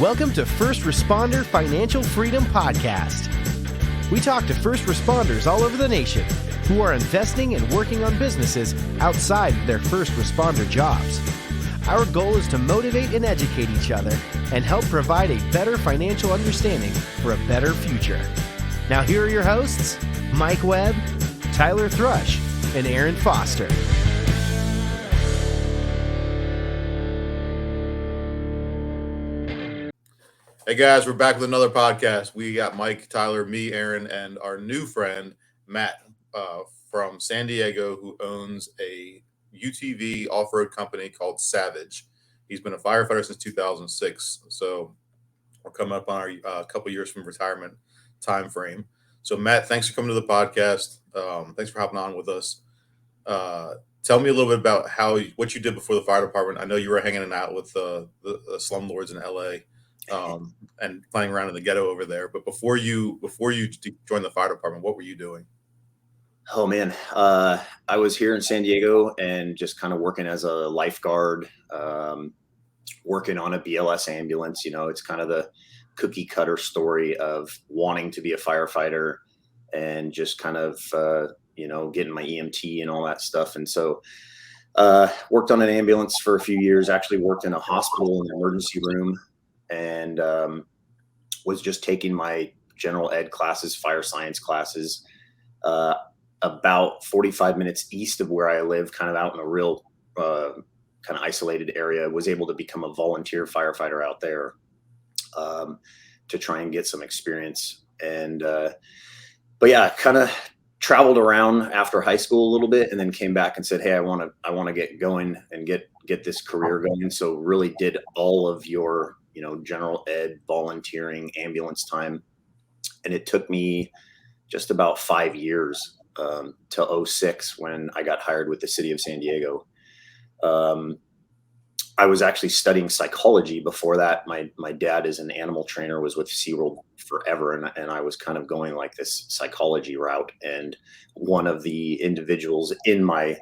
Welcome to First Responder Financial Freedom Podcast. We talk to first responders all over the nation who are investing and working on businesses outside of their first responder jobs. Our goal is to motivate and educate each other and help provide a better financial understanding for a better future. Now here are your hosts, Mike Webb, Tyler Thrush, and Aaron Foster. Hey guys, we're back with another podcast. We got Mike, Tyler, me, Aaron, and our new friend, Matt, from San Diego, who owns a UTV off-road company called Savage. He's been a firefighter since 2006, so we're coming up on our couple years from retirement time frame. So Matt, thanks for coming to the podcast. Thanks for hopping on with us. Tell me a little bit about what you did before the fire department. I know you were hanging out with the slumlords in LA. And playing around in the ghetto over there. But before you joined the fire department, what were you doing? Oh man, I was here in San Diego and just kind of working as a lifeguard, working on a BLS ambulance. You know, it's kind of the cookie cutter story of wanting to be a firefighter and just kind of, getting my EMT and all that stuff. And so worked on an ambulance for a few years, actually worked in a hospital in the emergency room, and was just taking my general ed classes, fire science classes, about 45 minutes east of where I live, kind of out in a real kind of isolated area. Was able to become a volunteer firefighter out there to try and get some experience. And but yeah, kind of traveled around after high school a little bit, and then came back and said, hey, I want to get going and get this career going. So really did all of your general ed, volunteering, ambulance time. And it took me just about 5 years till 06 when I got hired with the city of San Diego. I was actually studying psychology before that. My dad is an animal trainer, was with SeaWorld forever. And I was kind of going like this psychology route. And one of the individuals in my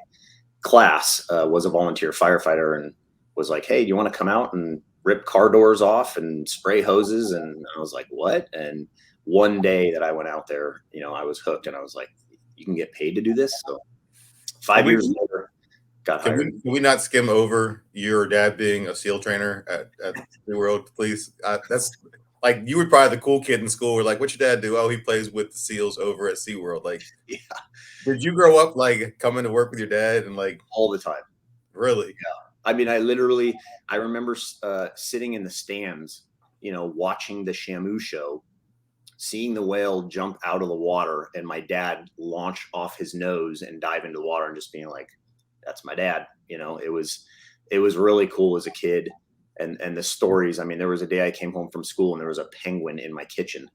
class was a volunteer firefighter and was like, hey, do you want to come out and rip car doors off and spray hoses? And I was like, what? And one day that I went out there, I was hooked, and I was like, you can get paid to do this. So 5 years later, got hired. Can we not skim over your dad being a SEAL trainer at SeaWorld, please? That's like, you were probably the cool kid in school. We're like, what's your dad do? Oh, he plays with the SEALs over at SeaWorld. Like, yeah. Did you grow up like coming to work with your dad and like all the time? Really? Yeah. I mean, I remember sitting in the stands, watching the Shamu show, seeing the whale jump out of the water and my dad launch off his nose and dive into the water, and just being like, that's my dad. It was really cool as a kid. And the stories, I mean, there was a day I came home from school and there was a penguin in my kitchen.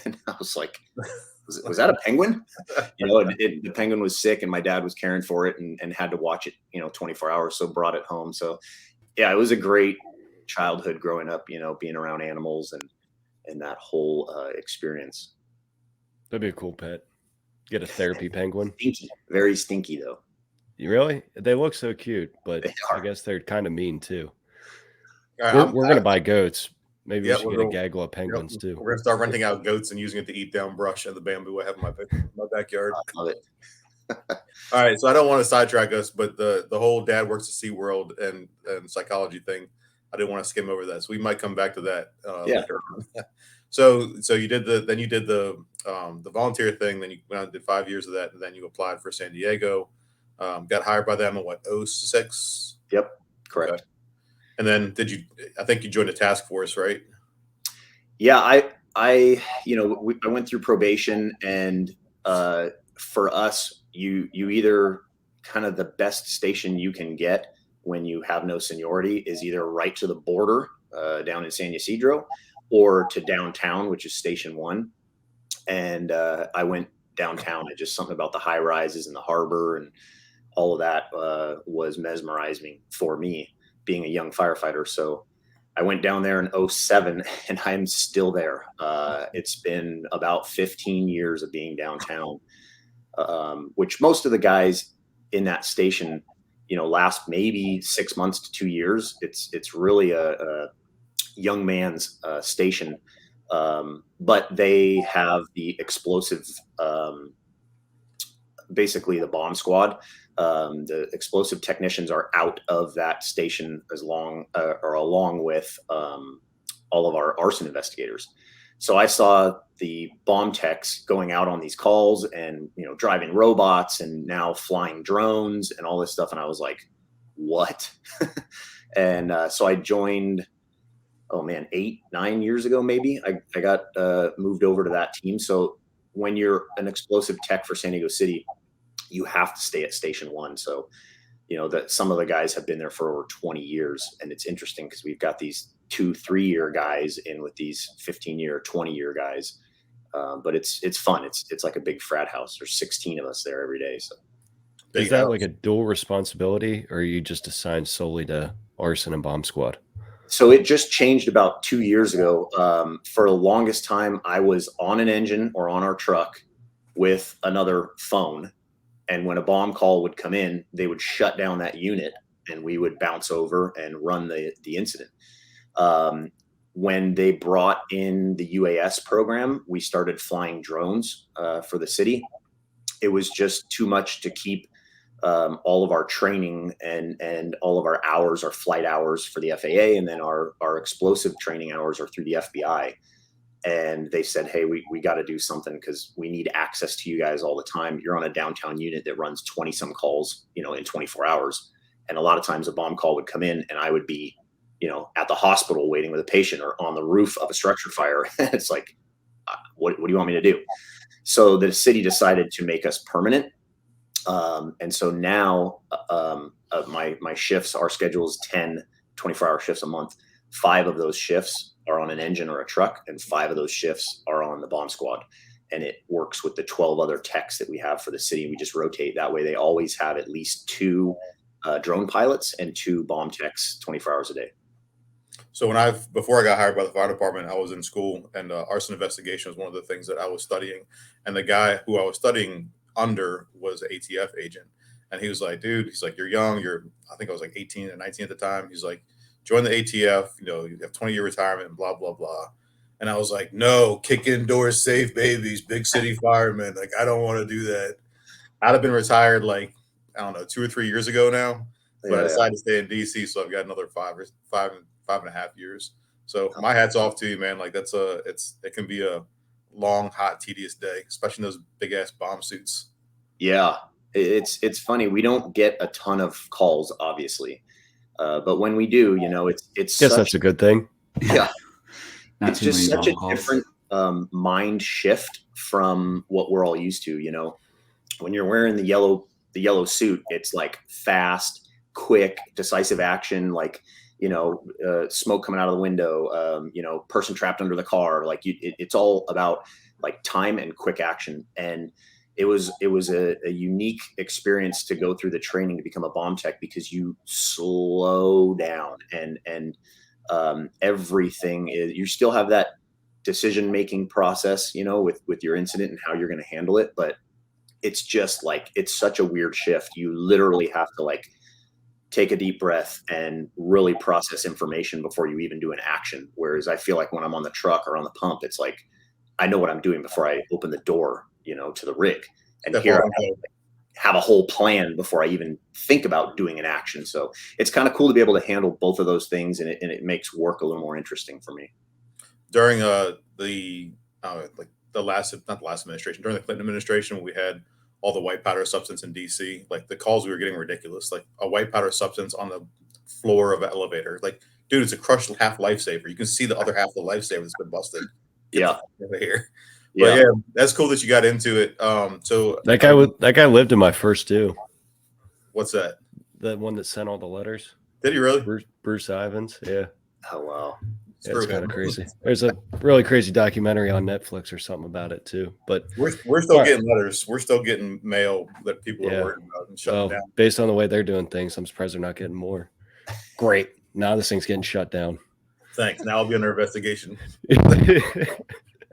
And I was like, was that a penguin? The penguin was sick and my dad was caring for it and had to watch it, 24 hours. So brought it home. So yeah, it was a great childhood growing up, being around animals and that whole experience. That'd be a cool pet. Get a therapy penguin. Stinky, very stinky though. You really? They look so cute, but I guess they're kind of mean too. Right, we're going to buy goats. Maybe we should get a gaggle of penguins too. We're going to start renting out goats and using it to eat down brush and the bamboo I have in my backyard. I love it. All right, so I don't want to sidetrack us, but the whole dad works at SeaWorld and psychology thing, I didn't want to skim over that. So we might come back to that later on. So you did the volunteer thing, then you went out and did 5 years of that, and then you applied for San Diego. Got hired by them in 06? Yep, correct. Okay. And then I think you joined a task force, right? Yeah, I went through probation, and for us, you either kind of the best station you can get when you have no seniority is either right to the border down in San Ysidro or to downtown, which is Station 1. And I went downtown, and just something about the high rises and the harbor and all of that was mesmerizing for me, being a young firefighter. So I went down there in 07, and I'm still there. It's been about 15 years of being downtown, which most of the guys in that station, last maybe 6 months to 2 years. It's really young man's station, but they have the explosive, basically the bomb squad. The explosive technicians are out of that station along with all of our arson investigators. So I saw the bomb techs going out on these calls and, driving robots and now flying drones and all this stuff. And I was like, what? And so I joined, 8-9 years ago, maybe. I got moved over to that team. So when you're an explosive tech for San Diego City, you have to stay at Station 1. So, that some of the guys have been there for over 20 years. And it's interesting because we've got these 2-3 year guys in with these 15-year, 20-year guys. But it's fun. It's like a big frat house. There's 16 of us there every day. So is that like a dual responsibility, or are you just assigned solely to arson and bomb squad? So it just changed about 2 years ago. For the longest time, I was on an engine or on our truck with another phone. And when a bomb call would come in, they would shut down that unit and we would bounce over and run the incident. When they brought in the UAS program, we started flying drones for the city. It was just too much to keep all of our training and all of our hours, our flight hours for the FAA, and then our explosive training hours are through the FBI. And they said, hey, we got to do something because we need access to you guys all the time. You're on a downtown unit that runs 20 some calls, in 24 hours. And a lot of times a bomb call would come in and I would be, at the hospital waiting with a patient or on the roof of a structure fire. It's like, what do you want me to do? So the city decided to make us permanent. And so now my shifts, our schedule is 10 24-hour shifts a month. 5 of those shifts are on an engine or a truck, and 5 of those shifts are on the bomb squad. And it works with the 12 other techs that we have for the city. We just rotate that way. They always have at least 2 drone pilots and 2 bomb techs 24 hours a day. So before I got hired by the fire department, I was in school, and arson investigation was one of the things that I was studying. And the guy who I was studying under was an ATF agent. And he was like, dude, he's like, you're young. I think I was like 18 or 19 at the time. He's like, join the ATF, you have 20-year retirement, blah, blah, blah. And I was like, no, kick in doors, save babies, big city fireman. Like, I don't want to do that. I'd have been retired, 2 or 3 years ago now. But I decided to stay in DC, so I've got another 5.5 years. So my hat's off to you, man. Like, it can be a long, hot, tedious day, especially in those big ass bomb suits. Yeah, it's funny. We don't get a ton of calls, obviously. But when we do, it's that's a good thing. Yeah. It's just such a different mind shift from what we're all used to. When you're wearing the yellow suit, it's like fast, quick, decisive action, like, smoke coming out of the window, person trapped under the car. Like it's all about like time and quick action. And it was a unique experience to go through the training to become a bomb tech, because you slow down and everything is, you still have that decision-making process, with your incident and how you're going to handle it. But it's just like, it's such a weird shift. You literally have to like take a deep breath and really process information before you even do an action. Whereas I feel like when I'm on the truck or on the pump, it's like, I know what I'm doing before I open the door, to the rig. And here I have a whole plan before I even think about doing an action. So it's kind of cool to be able to handle both of those things. And it makes work a little more interesting for me. During not the last administration, during the Clinton administration, when we had all the white powder substance in DC, like the calls we were getting were ridiculous. Like a white powder substance on the floor of an elevator. Like, dude, it's a crushed half lifesaver. You can see the other half of the lifesaver that's been busted. Yeah. Over here. But yeah, that's cool that you got into it. So that guy lived in my first 2. What's that? The one that sent all the letters. Did he really? Bruce Ivans. Yeah. Oh wow. Yeah, it's kind of crazy. There's a really crazy documentary on Netflix or something about it too. But we're still getting letters. We're still getting mail that people are worried about and shutting down. Based on the way they're doing things, I'm surprised they're not getting more. Great. Now this thing's getting shut down. Thanks. Now I'll be under investigation.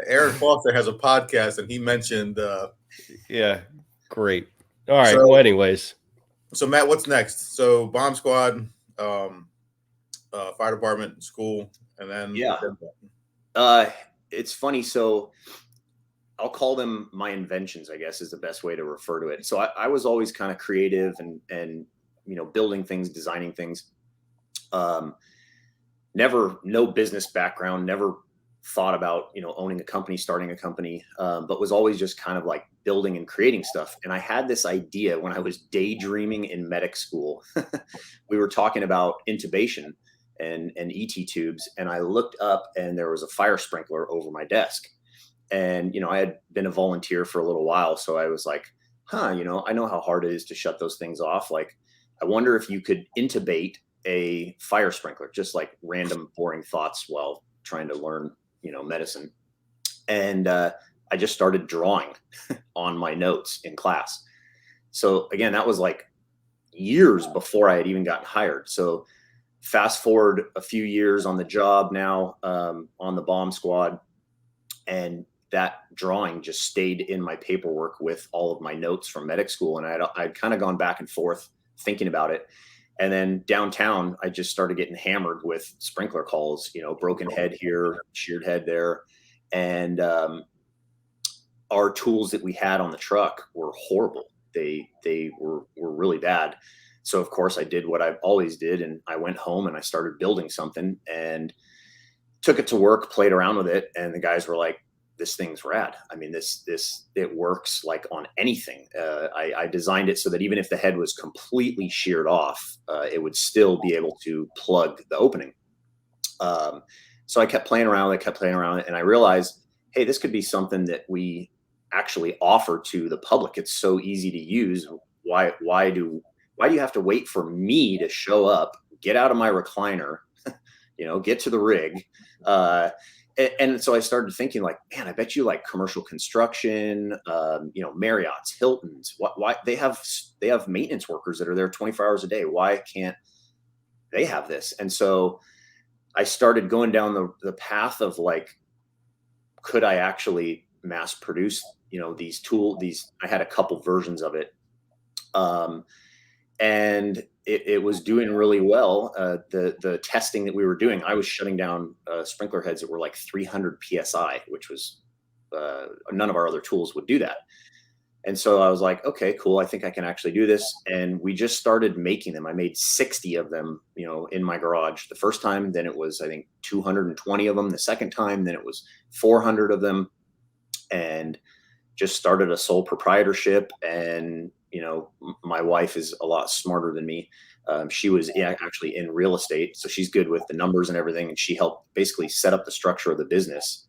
Aaron Foster has a podcast, and he mentioned. Yeah, great. All right. So, well, anyways. So Matt, what's next? So Bomb Squad. fire department, school, and then Yeah. It's funny. So I'll call them my inventions, I guess is the best way to refer to it. So I was always kind of creative and building things, designing things. No business background, never thought about, owning a company, starting a company, but was always just kind of like building and creating stuff. And I had this idea when I was daydreaming in medic school. We were talking about intubation and ET tubes. And I looked up and there was a fire sprinkler over my desk. And, I had been a volunteer for a little while. So I was like, I know how hard it is to shut those things off. Like, I wonder if you could intubate a fire sprinkler, just like random boring thoughts while trying to learn, medicine. And I just started drawing on my notes in class. So again, that was like years before I had even gotten hired. So fast forward a few years on the job now, on the bomb squad, and that drawing just stayed in my paperwork with all of my notes from medic school. And I'd kind of gone back and forth thinking about it. And then downtown, I just started getting hammered with sprinkler calls, broken head here, sheared head there. And our tools that we had on the truck were horrible. They were really bad. So of course I did what I've always did. And I went home and I started building something and took it to work, played around with it. And the guys were like, this thing's rad. I mean, it works like on anything. I designed it so that even if the head was completely sheared off, it would still be able to plug the opening. So I kept playing around with it, and I realized, hey, this could be something that we actually offer to the public. It's so easy to use. Why do you have to wait for me to show up, get out of my recliner, get to the rig? And so I started thinking like, man, I bet you like commercial construction, Marriott's, Hilton's, why they have maintenance workers that are there 24 hours a day. Why can't they have this? And so I started going down the path of like, could I actually mass produce, these, I had a couple versions of it. And it was doing really well. The testing that we were doing, I was shutting down sprinkler heads that were like 300 PSI, which was none of our other tools would do that. And so I was like, okay, cool. I think I can actually do this. And we just started making them. I made 60 of them, in my garage the first time. Then it was, I think, 220 of them the second time. Then it was 400 of them, and just started a sole proprietorship. And my wife is a lot smarter than me. She was actually in real estate, so she's good with the numbers and everything. And she helped basically set up the structure of the business.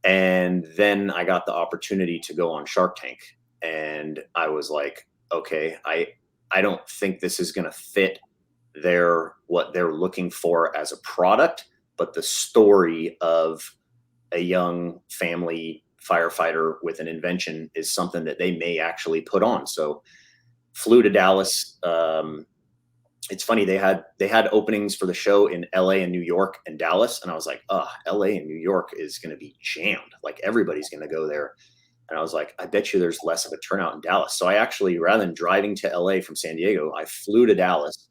And then I got the opportunity to go on Shark Tank. And I was like, okay, I don't think this is going to fit what they're looking for as a product, but the story of a young family firefighter with an invention is something that they may actually put on. So flew to Dallas. It's funny, they had openings for the show in LA and New York and Dallas. And I was like, LA and New York is going to be jammed. Like everybody's going to go there. And I was like, I bet you there's less of a turnout in Dallas. So I actually, rather than driving to LA from San Diego, I flew to Dallas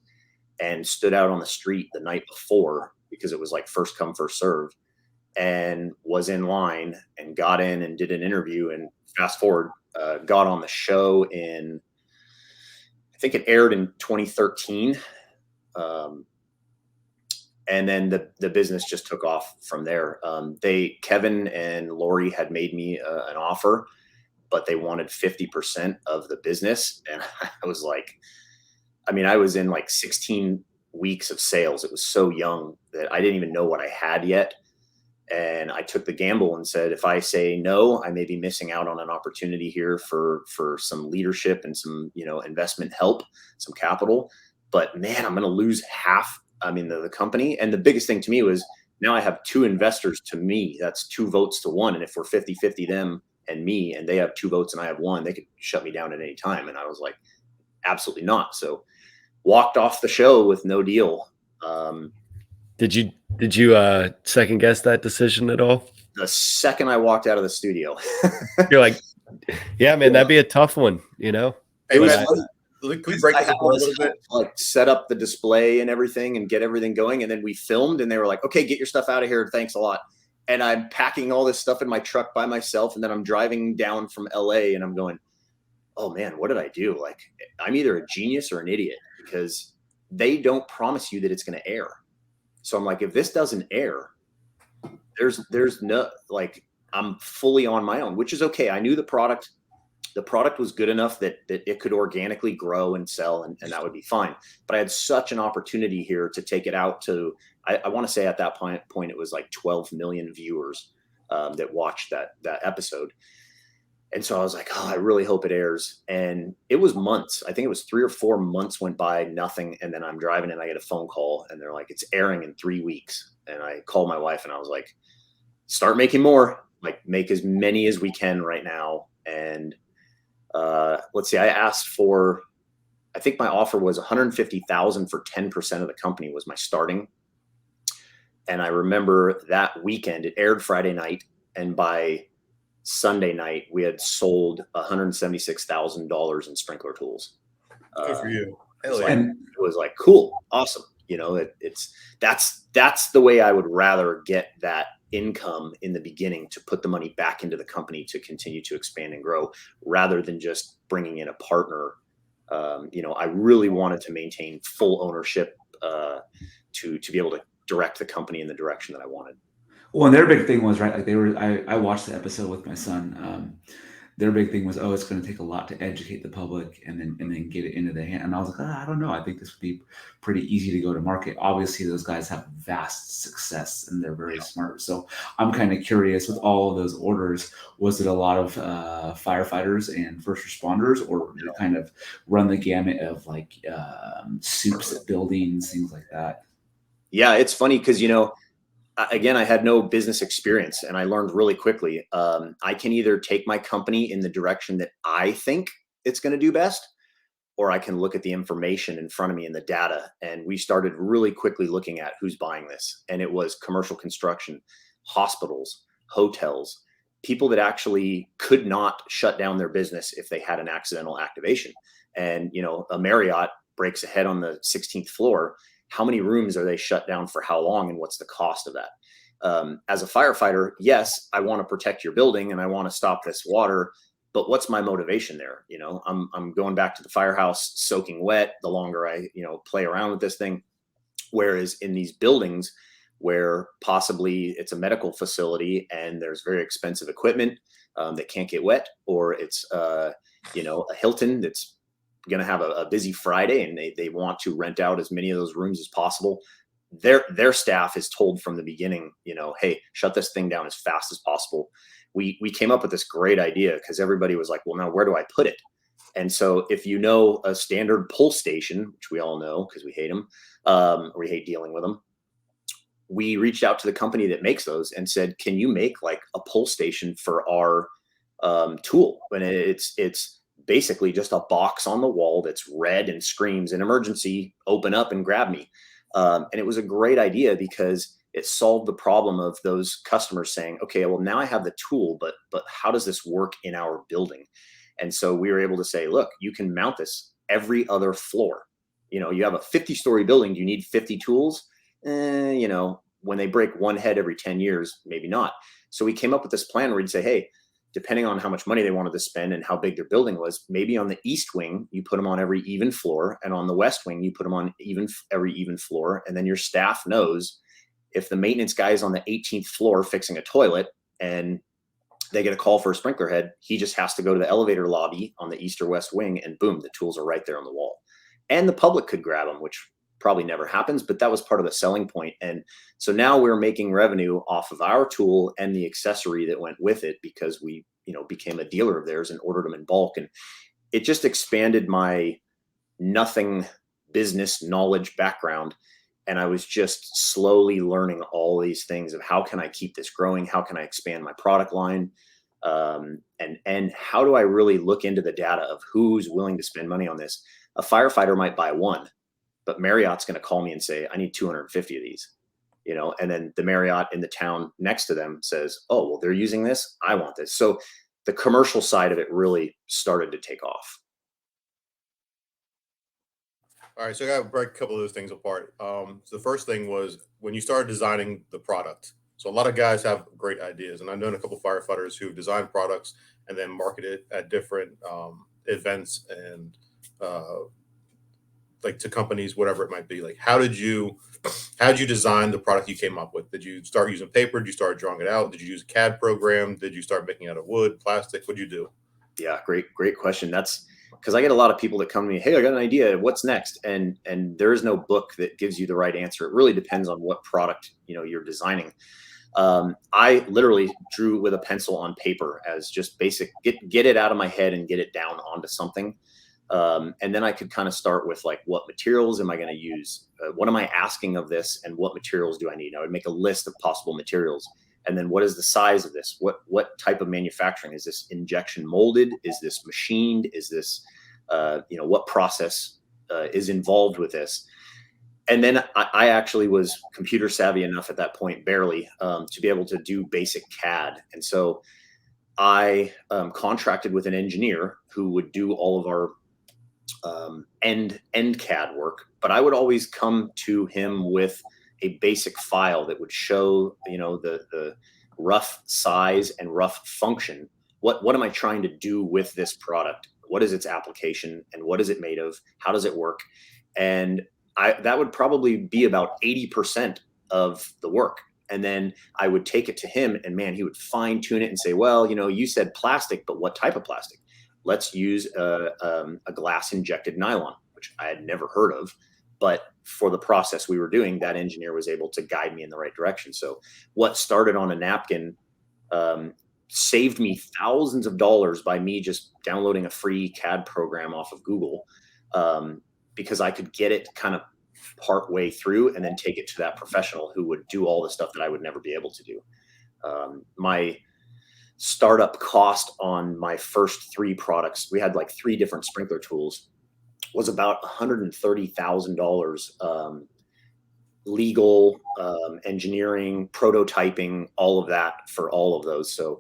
and stood out on the street the night before, because it was like first come, first serve, and was in line and got in and did an interview. And fast forward, got on the show I think it aired in 2013. And then the business just took off from there. Kevin and Lori had made me an offer, but they wanted 50% of the business. And I was like, I was in like 16 weeks of sales. It was so young that I didn't even know what I had yet. And I took the gamble and said, if I say no, I may be missing out on an opportunity here for some leadership and some, investment help, some capital. But man, I'm going to lose half. The company. And the biggest thing to me was, now I have two investors to me. That's 2 votes to 1. And if we're 50-50, them and me, and they have 2 votes and I have 1, they could shut me down at any time. And I was like, absolutely not. So walked off the show with no deal. Did you second guess that decision at all? The second I walked out of the studio, you're like, yeah, man, that'd be a tough one, It was Can we break I this had all apart a this little bit? help, like set up the display and everything and get everything going. And then we filmed and they were like, okay, get your stuff out of here. Thanks a lot. And I'm packing all this stuff in my truck by myself. And then I'm driving down from LA and I'm going, oh man, what did I do? Like, I'm either a genius or an idiot, because they don't promise you that it's going to air. So I'm like, if this doesn't air, there's no, like, I'm fully on my own, which is okay. I knew the product was good enough that it could organically grow and sell, and that would be fine. But I had such an opportunity here to take it out to, I want to say at that point it was like 12 million viewers that watched that episode. And so I was like, oh, I really hope it airs. And it was months. I think it was 3 or 4 months went by, nothing. And then I'm driving and I get a phone call and they're like, it's airing in 3 weeks. And I called my wife and I was like, start making more, like make as many as we can right now. And let's see, I asked for, I think my offer was 150,000 for 10% of the company was my starting. And I remember that weekend, it aired Friday night. And by Sunday night, we had sold $176,000 in sprinkler tools. Good for you. Hell Like, yeah. it was like, cool, awesome. You know, that's the way I would rather get that income in the beginning, to put the money back into the company to continue to expand and grow, rather than just bringing in a partner. You know, I really wanted to maintain full ownership to be able to direct the company in the direction that I wanted. Well, and their big thing was, right, like I watched the episode with my son. Their big thing was, oh, it's going to take a lot to educate the public and then get it into the hand. And I was like, I don't know. I think this would be pretty easy to go to market. Obviously, those guys have vast success and they're very smart. So I'm kind of curious, with all of those orders, was it a lot of firefighters and first responders, or did it kind of run the gamut of like soups at buildings, things like that? Yeah, it's funny because, you know, again, I had no business experience and I learned really quickly. I can either take my company in the direction that I think it's going to do best, or I can look at the information in front of me and the data. And we started really quickly looking at who's buying this. And it was commercial construction, hospitals, hotels, people that actually could not shut down their business if they had an accidental activation. And, you know, a Marriott breaks a head on the 16th floor. How many rooms are they shut down for how long, and what's the cost of that? As a firefighter, yes, I want to protect your building and I want to stop this water, but what's my motivation there? You know, I'm going back to the firehouse soaking wet the longer I, you know, play around with this thing. Whereas in these buildings where possibly it's a medical facility and there's very expensive equipment that can't get wet, or it's, you know, a Hilton that's going to have a busy Friday and they want to rent out as many of those rooms as possible. Their staff is told from the beginning, you know, hey, shut this thing down as fast as possible. We came up with this great idea because everybody was like, well, now where do I put it? And so if you know a standard pull station, which we all know because we hate them, or we hate dealing with them, we reached out to the company that makes those and said, can you make like a pull station for our tool? And it's basically just a box on the wall that's red and screams an emergency, open up and grab me. And it was a great idea because it solved the problem of those customers saying, okay, well, now I have the tool, but how does this work in our building? And so we were able to say, look, you can mount this every other floor. You know, you have a 50-story building. Do you need 50 tools? You know, when they break one head every 10 years, maybe not. So we came up with this plan where we'd say, hey, depending on how much money they wanted to spend and how big their building was, maybe on the east wing, you put them on every even floor. And on the west wing, you put them on every even floor. And then your staff knows if the maintenance guy is on the 18th floor fixing a toilet and they get a call for a sprinkler head, he just has to go to the elevator lobby on the east or west wing and boom, the tools are right there on the wall. And the public could grab them, which probably never happens, but that was part of the selling point. And so now we're making revenue off of our tool and the accessory that went with it because we, you know, became a dealer of theirs and ordered them in bulk. And it just expanded my nothing business knowledge background. And I was just slowly learning all these things of how can I keep this growing? How can I expand my product line? And how do I really look into the data of who's willing to spend money on this? A firefighter might buy one, but Marriott's going to call me and say, I need 250 of these, you know, and then the Marriott in the town next to them says, oh, well, they're using this. I want this. So the commercial side of it really started to take off. All right, so I got to break a couple of those things apart. So the first thing was when you started designing the product. So a lot of guys have great ideas, and I've known a couple of firefighters who've designed products and then marketed at different events and uh, like to companies, whatever it might be. Like, how did you design the product you came up with? Did you start using paper? Did you start drawing it out? Did you use a CAD program? Did you start making it out of wood, plastic? What did you do? Yeah, great question. That's because I get a lot of people that come to me, hey, I got an idea. What's next? And there is no book that gives you the right answer. It really depends on what product you're designing. I literally drew with a pencil on paper as just basic, get it out of my head and get it down onto something. And then I could kind of start with like, what materials am I going to use? What am I asking of this? And what materials do I need? I would make a list of possible materials. And then what is the size of this? What type of manufacturing? Is this injection molded? Is this machined? Is this, what process is involved with this? And then I actually was computer savvy enough at that point, barely, to be able to do basic CAD. And so I contracted with an engineer who would do all of our end CAD work, but I would always come to him with a basic file that would show, the rough size and rough function. What am I trying to do with this product? What is its application and what is it made of? How does it work? And that would probably be about 80% of the work. And then I would take it to him and man, he would fine tune it and say, well, you said plastic, but what type of plastic? Let's use a glass injected nylon, which I had never heard of. But for the process we were doing, that engineer was able to guide me in the right direction. So what started on a napkin saved me thousands of dollars by me just downloading a free CAD program off of Google, because I could get it kind of part way through and then take it to that professional who would do all the stuff that I would never be able to do. My startup cost on my first 3 products, we had like 3 different sprinkler tools, was about $130,000, legal, engineering, prototyping, all of that for all of those. So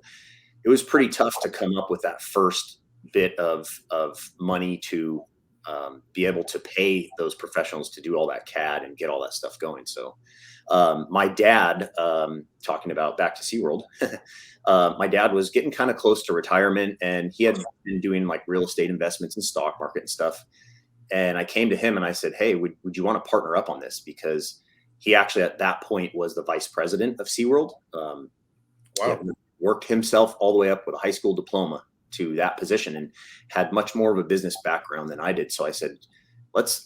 it was pretty tough to come up with that first bit of money to be able to pay those professionals to do all that CAD and get all that stuff going. So my dad, talking about back to SeaWorld, my dad was getting kind of close to retirement and he had been doing like real estate investments and stock market and stuff. And I came to him and I said, hey, would you want to partner up on this? Because he actually at that point was the vice president of SeaWorld. Wow. Worked himself all the way up with a high school diploma to that position and had much more of a business background than I did. So I said, let's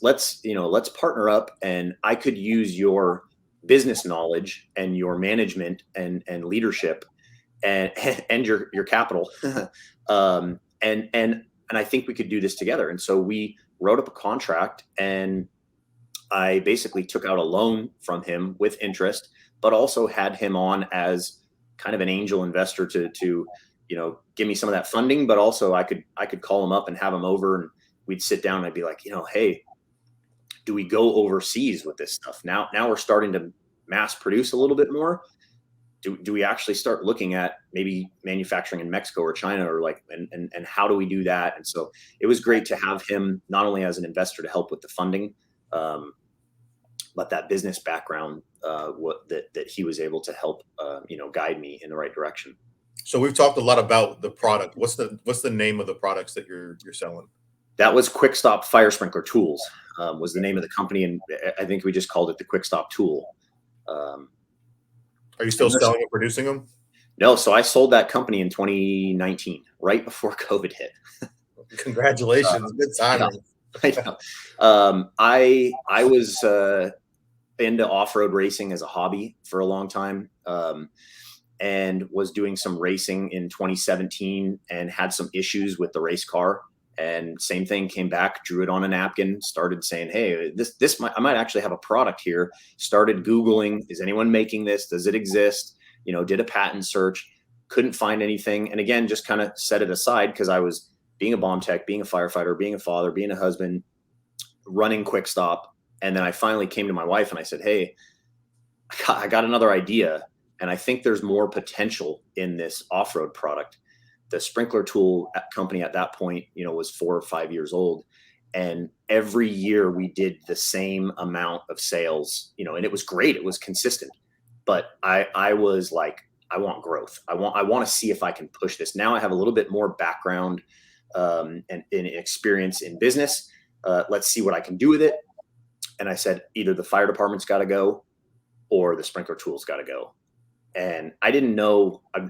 partner up and I could use your business knowledge and your management and leadership and your capital. And I think we could do this together. And so we wrote up a contract and I basically took out a loan from him with interest, but also had him on as kind of an angel investor to give me some of that funding, but also I could call him up and have him over and we'd sit down and I'd be like, hey, do we go overseas with this stuff? Now we're starting to mass produce a little bit more. Do we actually start looking at maybe manufacturing in Mexico or China or like, and how do we do that? And so it was great to have him not only as an investor to help with the funding, but that business background, that he was able to help, guide me in the right direction. So we've talked a lot about the product. What's the name of the products that you're selling? That was Quick Stop Fire Sprinkler Tools, was the name of the company. And I think we just called it the Quick Stop Tool. Are you still selling and producing them? No. So I sold that company in 2019, right before COVID hit. Congratulations. Good timing. I know. I was into off-road racing as a hobby for a long time, and was doing some racing in 2017 and had some issues with the race car. And same thing, came back, drew it on a napkin, started saying, hey, I might actually have a product here. Started Googling, is anyone making this? Does it exist? Did a patent search, couldn't find anything. And again, just kind of set it aside because I was being a bomb tech, being a firefighter, being a father, being a husband, running Quick Stop. And then I finally came to my wife and I said, hey, I got another idea. And I think there's more potential in this off-road product. The sprinkler tool company at that point, was 4 or 5 years old. And every year we did the same amount of sales, and it was great. It was consistent, but I was like, I want growth. I want to see if I can push this. Now I have a little bit more background and experience in business. Let's see what I can do with it. And I said, either the fire department's got to go or the sprinkler tools got to go. And I didn't know, I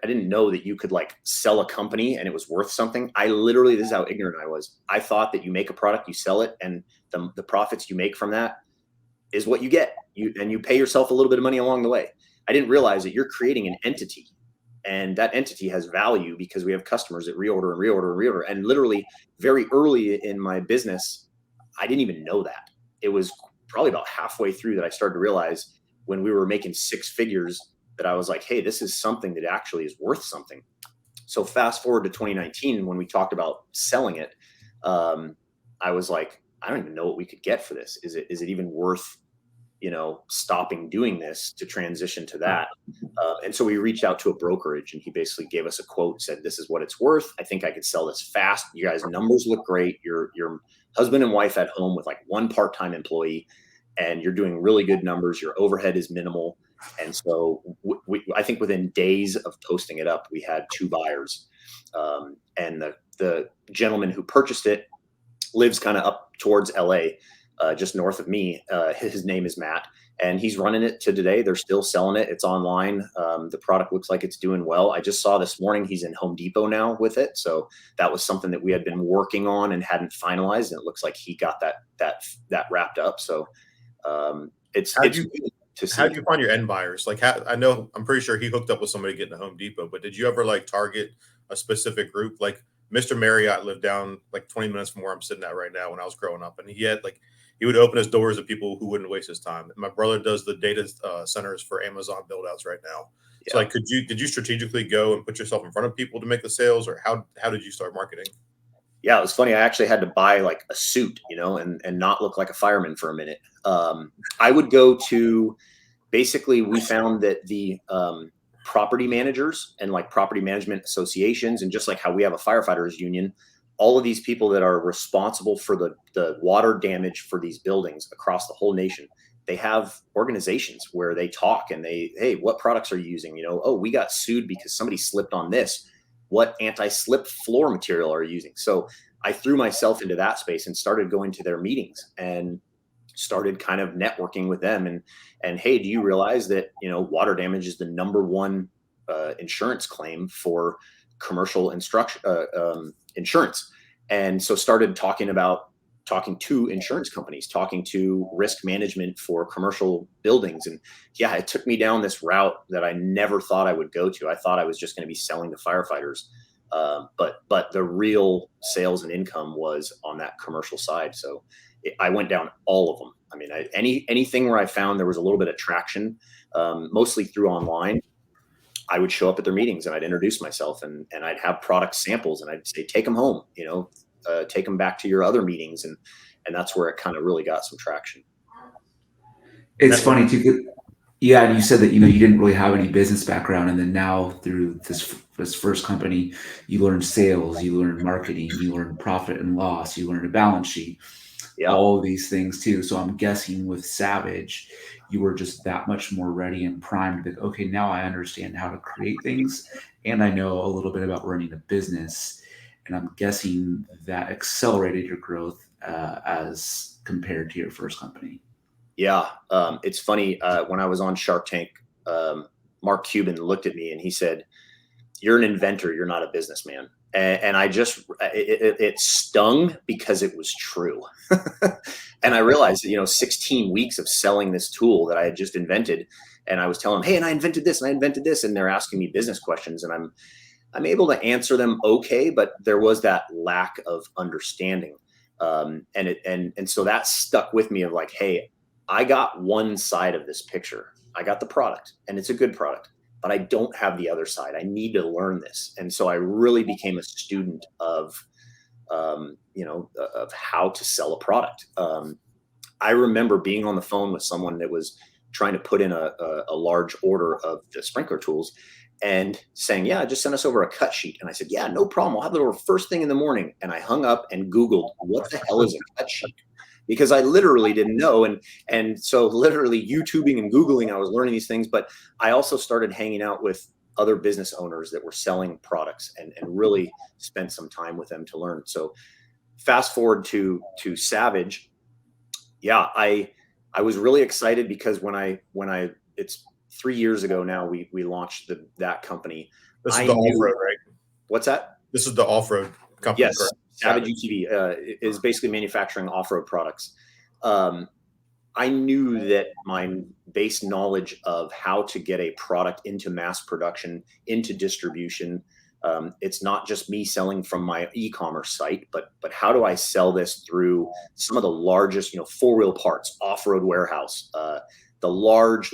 didn't know that you could like sell a company and it was worth something. This is how ignorant I was. I thought that you make a product, you sell it, and the profits you make from that is what you get. And you pay yourself a little bit of money along the way. I didn't realize that you're creating an entity, and that entity has value because we have customers that reorder and reorder and reorder. And literally very early in my business, I didn't even know that. It was probably about halfway through that I started to realize, when we were making six figures, that I was like, hey, this is something that actually is worth something. So fast forward to 2019, when we talked about selling it, I was like, I don't even know what we could get for this. Is it even worth, stopping doing this to transition to that? And so we reached out to a brokerage, and he basically gave us a quote, said, this is what it's worth. I think I could sell this fast. You guys' numbers look great. Your husband and wife at home with like one part-time employee, and you're doing really good numbers. Your overhead is minimal. And so I think within days of posting it up, we had 2 buyers. And the gentleman who purchased it lives kind of up towards LA, just north of me. His name is Matt, and he's running it to today. They're still selling it. It's online. The product looks like it's doing well. I just saw this morning he's in Home Depot now with it. So that was something that we had been working on and hadn't finalized. And it looks like he got that wrapped up. So how do you find your end buyers? Like, I'm pretty sure he hooked up with somebody getting to Home Depot, but did you ever like target a specific group? Like Mr. Marriott lived down like 20 minutes from where I'm sitting at right now when I was growing up. And he would open his doors to people who wouldn't waste his time. My brother does the data centers for Amazon build outs right now. Yeah. So like, did you strategically go and put yourself in front of people to make the sales, or how did you start marketing? Yeah, it was funny. I actually had to buy like a suit, and not look like a fireman for a minute. I would go to, basically, we found that the property managers and like property management associations, and just like how we have a firefighters union, all of these people that are responsible for the water damage for these buildings across the whole nation, they have organizations where they talk and hey, what products are you using? Oh, we got sued because somebody slipped on this. What anti-slip floor material are you using? So I threw myself into that space and started going to their meetings and started kind of networking with them. And hey, do you realize that, water damage is the number one insurance claim for commercial insurance? And so started talking to insurance companies, talking to risk management for commercial buildings. And yeah, it took me down this route that I never thought I would go to. I thought I was just going to be selling to firefighters. But the real sales and income was on that commercial side. So I went down all of them. I mean, anything where I found there was a little bit of traction, mostly through online, I would show up at their meetings and I'd introduce myself and I'd have product samples and I'd say, take them home, take them back to your other meetings. And that's where it kind of really got some traction. It's funny too. Yeah. And you said that, you didn't really have any business background. And then now through this first company, you learned sales, you learned marketing, you learned profit and loss, you learned a balance sheet, all of these things too. So I'm guessing with Savage, you were just that much more ready and primed that, okay, now I understand how to create things. And I know a little bit about running a business. And I'm guessing that accelerated your growth as compared to your first company. Yeah. It's funny. When I was on Shark Tank, Mark Cuban looked at me and he said, you're an inventor. You're not a businessman. And I just, it stung because it was true. And I realized that, 16 weeks of selling this tool that I had just invented. And I was telling them, hey, and I invented this and I invented this. And they're asking me business questions and I'm able to answer them okay, but there was that lack of understanding. And so that stuck with me of like, hey, I got one side of this picture. I got the product and it's a good product, but I don't have the other side. I need to learn this. And so I really became a student of how to sell a product. I remember being on the phone with someone that was trying to put in a large order of the sprinkler tools. and saying, yeah, just send us over a cut sheet. And I said, yeah, no problem. I'll have it over first thing in the morning. And I hung up and Googled, what the hell is a cut sheet? Because I literally didn't know. And so literally YouTubing and Googling, I was learning these things, but I also started hanging out with other business owners that were selling products and really spent some time with them to learn. So fast forward to Savage. Yeah, I was really excited because when it's 3 years ago now, we launched that company. This is the off-road, right? What's that? This is the off-road company. Yes. Correct? Savage UTV is basically manufacturing off-road products. I knew that my base knowledge of how to get a product into mass production, into distribution, it's not just me selling from my e-commerce site, but how do I sell this through some of the largest, four-wheel parts, off-road warehouse, the large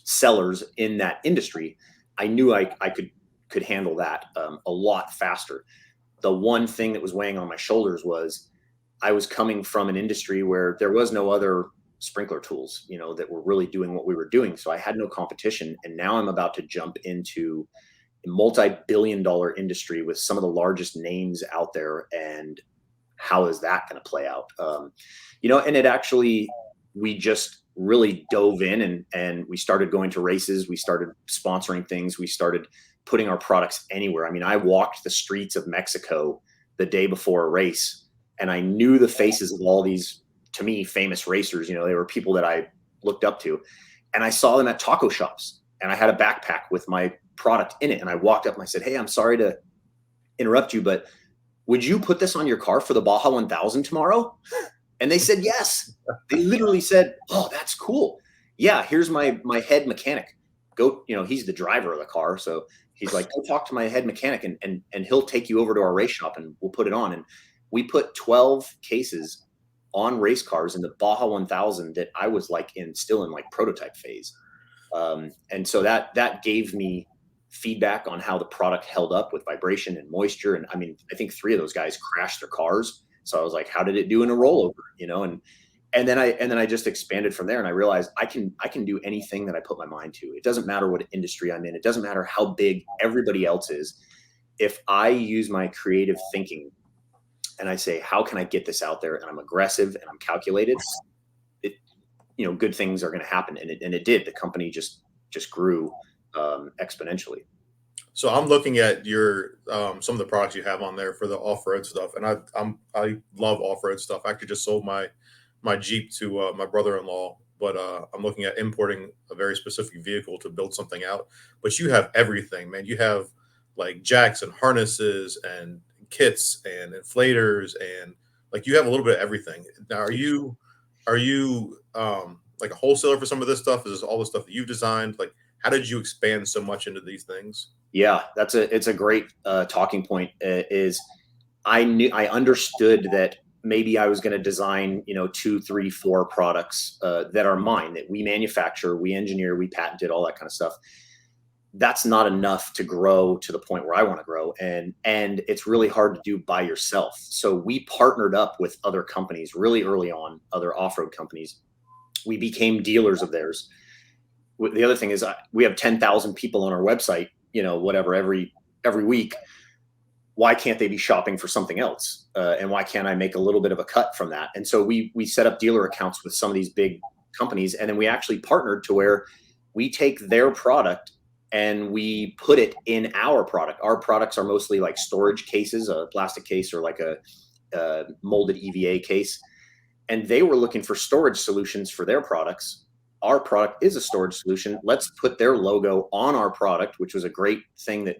sellers in that industry. I knew I could handle that a lot faster. The one thing that was weighing on my shoulders was I was coming from an industry where there was no other sprinkler tools, that were really doing what we were doing. So I had no competition. And now I'm about to jump into a multi-billion-dollar industry with some of the largest names out there. And how is that going to play out? And it actually, we just really dove in and we started going to races. We started sponsoring things. We started putting our products anywhere. I mean, I walked the streets of Mexico the day before a race, and I knew the faces of all these, to me, famous racers. They were people that I looked up to, and I saw them at taco shops, and I had a backpack with my product in it. And I walked up and I said, hey, I'm sorry to interrupt you, but would you put this on your car for the Baja 1000 tomorrow? And they said, yes. They literally said, oh, that's cool. Yeah, here's my head mechanic. Go, he's the driver of the car. So he's like, go talk to my head mechanic and he'll take you over to our race shop and we'll put it on. And we put 12 cases on race cars in the Baja 1000 that I was still in prototype phase. And so that gave me feedback on how the product held up with vibration and moisture. And I think 3 of those guys crashed their cars. So I was like, how did it do in a rollover? And then I just expanded from there, and I realized I can do anything that I put my mind to. It doesn't matter what industry I'm in. It doesn't matter how big everybody else is. If I use my creative thinking and I say, how can I get this out there? And I'm aggressive and I'm calculated, good things are going to happen. And it did. The company just grew exponentially. So I'm looking at your some of the products you have on there for the off-road stuff, and I love off-road stuff. I actually just sold my Jeep to my brother-in-law, but I'm looking at importing a very specific vehicle to build something out. But you have everything, man. You have jacks and harnesses and kits and inflators, and you have a little bit of everything. Now, are you a wholesaler for some of this stuff? Is this all the stuff that you've designed? How did you expand so much into these things? Yeah, it's a great talking point. Is I understood that maybe I was going to design 2, 3, 4 products that are mine, that we manufacture, we engineer, we patented, all that kind of stuff. That's not enough to grow to the point where I want to grow, and it's really hard to do by yourself. So we partnered up with other companies really early on, other off-road companies. We became dealers of theirs. The other thing is we have 10,000 people on our website, whatever, every week. Why can't they be shopping for something else? And why can't I make a little bit of a cut from that? And so we set up dealer accounts with some of these big companies. And then we actually partnered to where we take their product and we put it in our product. Our products are mostly storage cases, a plastic case or a molded EVA case. And they were looking for storage solutions for their products. Our product is a storage solution. Let's put their logo on our product, which was a great thing that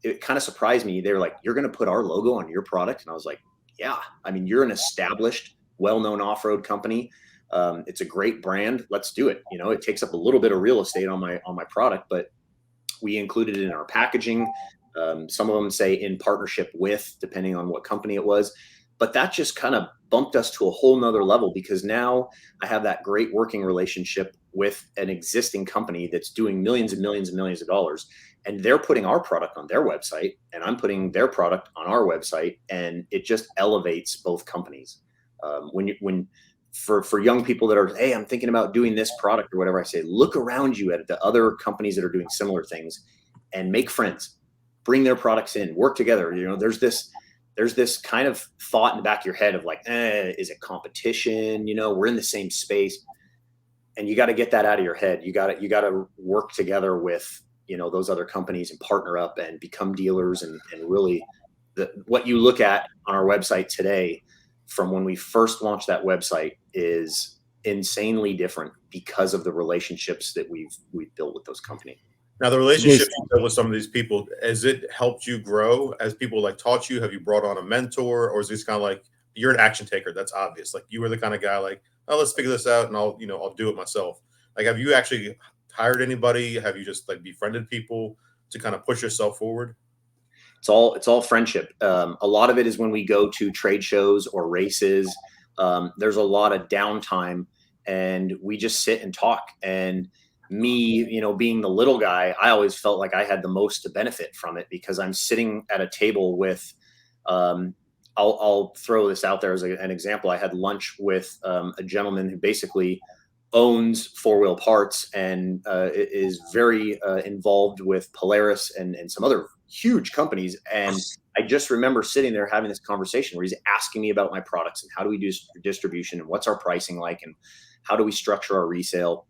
it kind of surprised me. They were like, you're going to put our logo on your product? And I was like, yeah, you're an established, well-known off-road company. It's a great brand. Let's do it. It takes up a little bit of real estate on my product, but we included it in our packaging. Some of them say in partnership with, depending on what company it was. But that just kind of bumped us to a whole nother level, because now I have that great working relationship with an existing company that's doing millions and millions and millions of dollars. And they're putting our product on their website, and I'm putting their product on our website. And it just elevates both companies. When for young people that are, hey, I'm thinking about doing this product or whatever, I say, look around you at the other companies that are doing similar things and make friends, bring their products in, work together. There's this kind of thought in the back of your head of like, is it competition? We're in the same space, and you got to get that out of your head. You got to work together with, those other companies and partner up and become dealers. And really what you look at on our website today from when we first launched that website is insanely different because of the relationships that we've built with those companies. Now, the relationship you built with some of these people, has it helped you grow as people like taught you? Have you brought on a mentor, or is this kind of like you're an action taker? That's obvious. Like you were the kind of guy like, oh, let's figure this out and I'll do it myself. Like, have you actually hired anybody? Have you just like befriended people to kind of push yourself forward? It's all friendship. A lot of it is when we go to trade shows or races. There's a lot of downtime and we just sit and talk. And me, being the little guy, I always felt like I had the most to benefit from it because I'm sitting at a table with, I'll throw this out there as an example. I had lunch with a gentleman who basically owns Four Wheel Parts and is very involved with Polaris and some other huge companies. And I just remember sitting there having this conversation where he's asking me about my products and how do we do distribution and what's our pricing like and how do we structure our resale.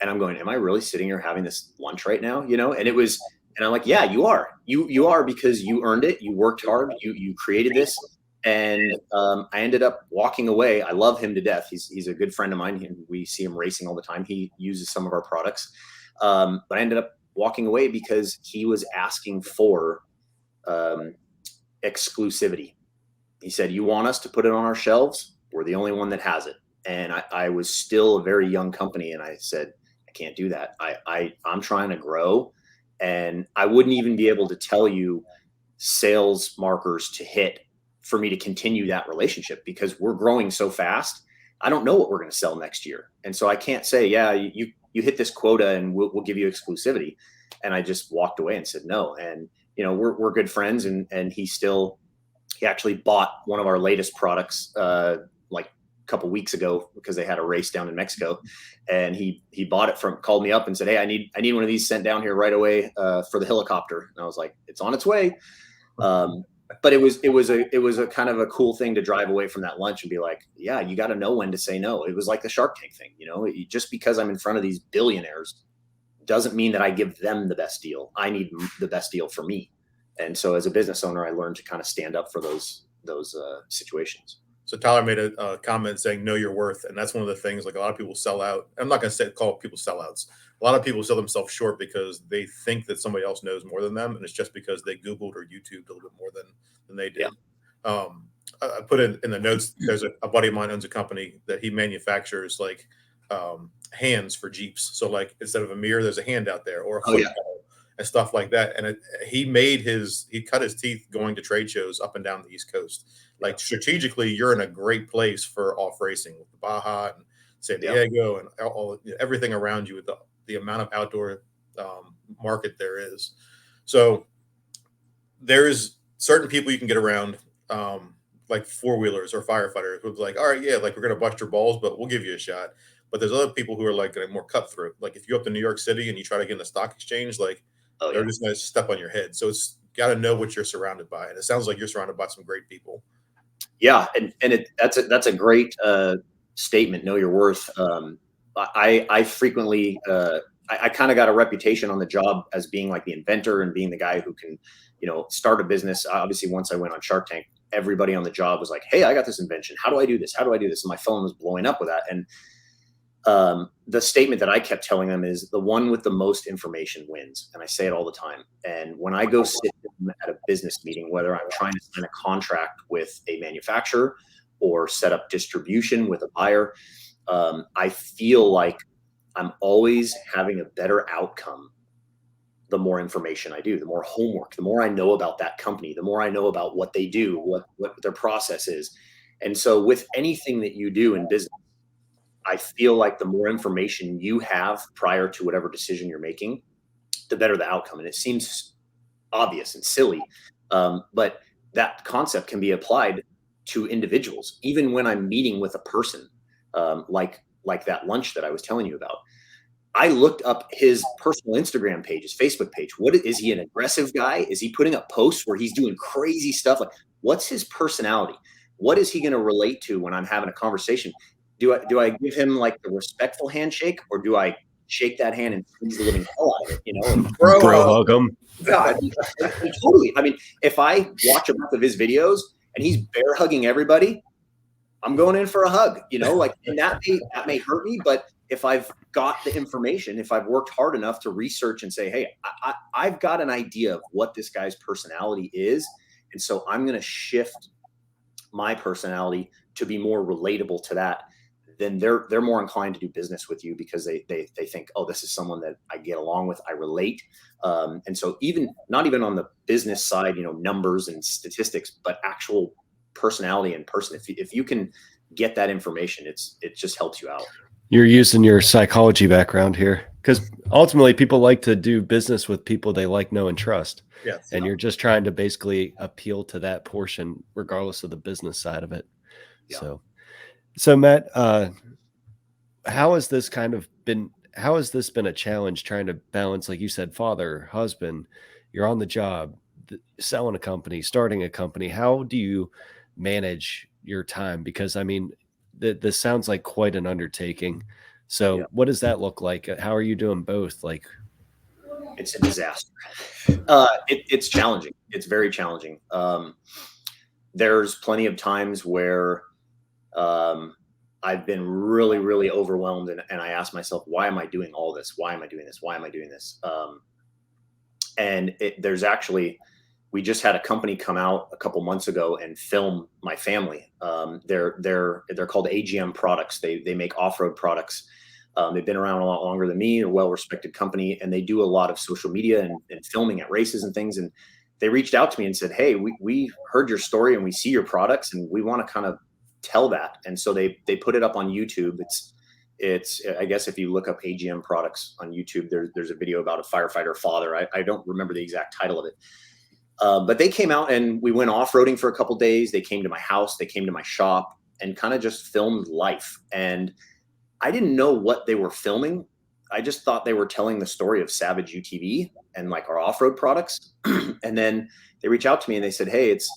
And I'm going, am I really sitting here having this lunch right now? And I'm like, yeah, you are. You are, because you earned it. You worked hard. You created this. And I ended up walking away. I love him to death. He's a good friend of mine. We see him racing all the time. He uses some of our products. But I ended up walking away because he was asking for exclusivity. He said, you want us to put it on our shelves? We're the only one that has it. And I was still a very young company. And I said, I can't do that. I'm trying to grow, and I wouldn't even be able to tell you sales markers to hit for me to continue that relationship because we're growing so fast. I don't know what we're going to sell next year. And so I can't say, yeah, you hit this quota and we'll give you exclusivity. And I just walked away and said no. And, we're good friends. And he actually bought one of our latest products, couple weeks ago because they had a race down in Mexico, and he bought it called me up and said, hey, I need one of these sent down here right away for the helicopter. And I was like, it's on its way. But it was a kind of a cool thing to drive away from that lunch and be like, yeah, you got to know when to say no. It was like the Shark Tank thing. Just because I'm in front of these billionaires doesn't mean that I give them the best deal. I need the best deal for me. And so as a business owner, I learned to kind of stand up for those situations. So Tyler made a comment saying, know your worth. And that's one of the things, like a lot of people sell out. I'm not going to call people sellouts. A lot of people sell themselves short because they think that somebody else knows more than them. And it's just because they Googled or YouTubed a little bit more than they did. Yeah. I put in the notes, there's a buddy of mine owns a company that he manufactures like hands for Jeeps. So like instead of a mirror, there's a hand out there or a football and stuff like that. And he cut his teeth going to trade shows up and down the East Coast. Like strategically, you're in a great place for off racing with the Baja and San Diego and all everything around you with the amount of outdoor market there is. So there's certain people you can get around, like four-wheelers or firefighters who's like, all right, yeah, like we're going to bust your balls, but we'll give you a shot. But there's other people who are like more cutthroat. Like if you go up to New York City and you try to get in the stock exchange, like they're just going to step on your head. So it's got to know what you're surrounded by. And it sounds like you're surrounded by some great people. Yeah. And that's a great statement. Know your worth. I frequently, I kind of got a reputation on the job as being like the inventor and being the guy who can, start a business. Obviously, once I went on Shark Tank, everybody on the job was like, hey, I got this invention. How do I do this? How do I do this? And my phone was blowing up with that. And the statement that I kept telling them is the one with the most information wins. And I say it all the time. And when I go sit at a business meeting, whether I'm trying to sign a contract with a manufacturer or set up distribution with a buyer, I feel like I'm always having a better outcome the more information I do, the more homework, the more I know about that company, the more I know about what they do, what their process is. And so with anything that you do in business, I feel like the more information you have prior to whatever decision you're making, the better the outcome. And it seems obvious and silly, but that concept can be applied to individuals, even when I'm meeting with a person, like that lunch that I was telling you about. I looked up his personal Instagram page, his Facebook page. What is he, an aggressive guy? Is he putting up posts where he's doing crazy stuff? Like, what's his personality? What is he going to relate to when I'm having a conversation? Do I give him like the respectful handshake, or do I shake that hand and squeeze the living hell out of it? You know, Bro hug him. God, totally. I mean, if I watch a bunch of his videos and he's bear hugging everybody, I'm going in for a hug. You know, like, and that may hurt me, but if I've got the information, if I've worked hard enough to research and say, hey, I've got an idea of what this guy's personality is, and so I'm going to shift my personality to be more relatable to that, then they're more inclined to do business with you, because they think, oh, this is someone that I get along with, I relate. And so not even on the business side, you know, numbers and statistics, but actual personality in person. If you can get that information, it just helps you out. You're using your psychology background here, because ultimately people like to do business with people they like, know, and trust. Yes. And you're just trying to basically appeal to that portion, regardless of the business side of it. Yeah. So Matt, how has this been a challenge, trying to balance, like you said, father, husband, you're on the job, selling a company, starting a company. How do you manage your time? Because I mean, this sounds like quite an undertaking. So what does that look like? How are you doing both? Like, it's a disaster. It's challenging. It's very challenging. There's plenty of times where I've been really, really overwhelmed, and I ask myself, why am I doing all this? Why am I doing this? Why am I doing this? And we just had a company come out a couple months ago and film my family. They're called AGM Products. They make off-road products. They've been around a lot longer than me. A well-respected company, and they do a lot of social media and filming at races and things. And they reached out to me and said, hey, we heard your story and we see your products, and we want to kind of tell that. And so they put it up on YouTube. It's I guess if you look up AGM Products on YouTube, there's a video about a firefighter father. I don't remember the exact title of it. But they came out and we went off-roading for a couple of days. They came to my house, they came to my shop, and kind of just filmed life. And I didn't know what they were filming. I just thought they were telling the story of Savage UTV and like our off-road products. And then they reached out to me and they said, hey, it's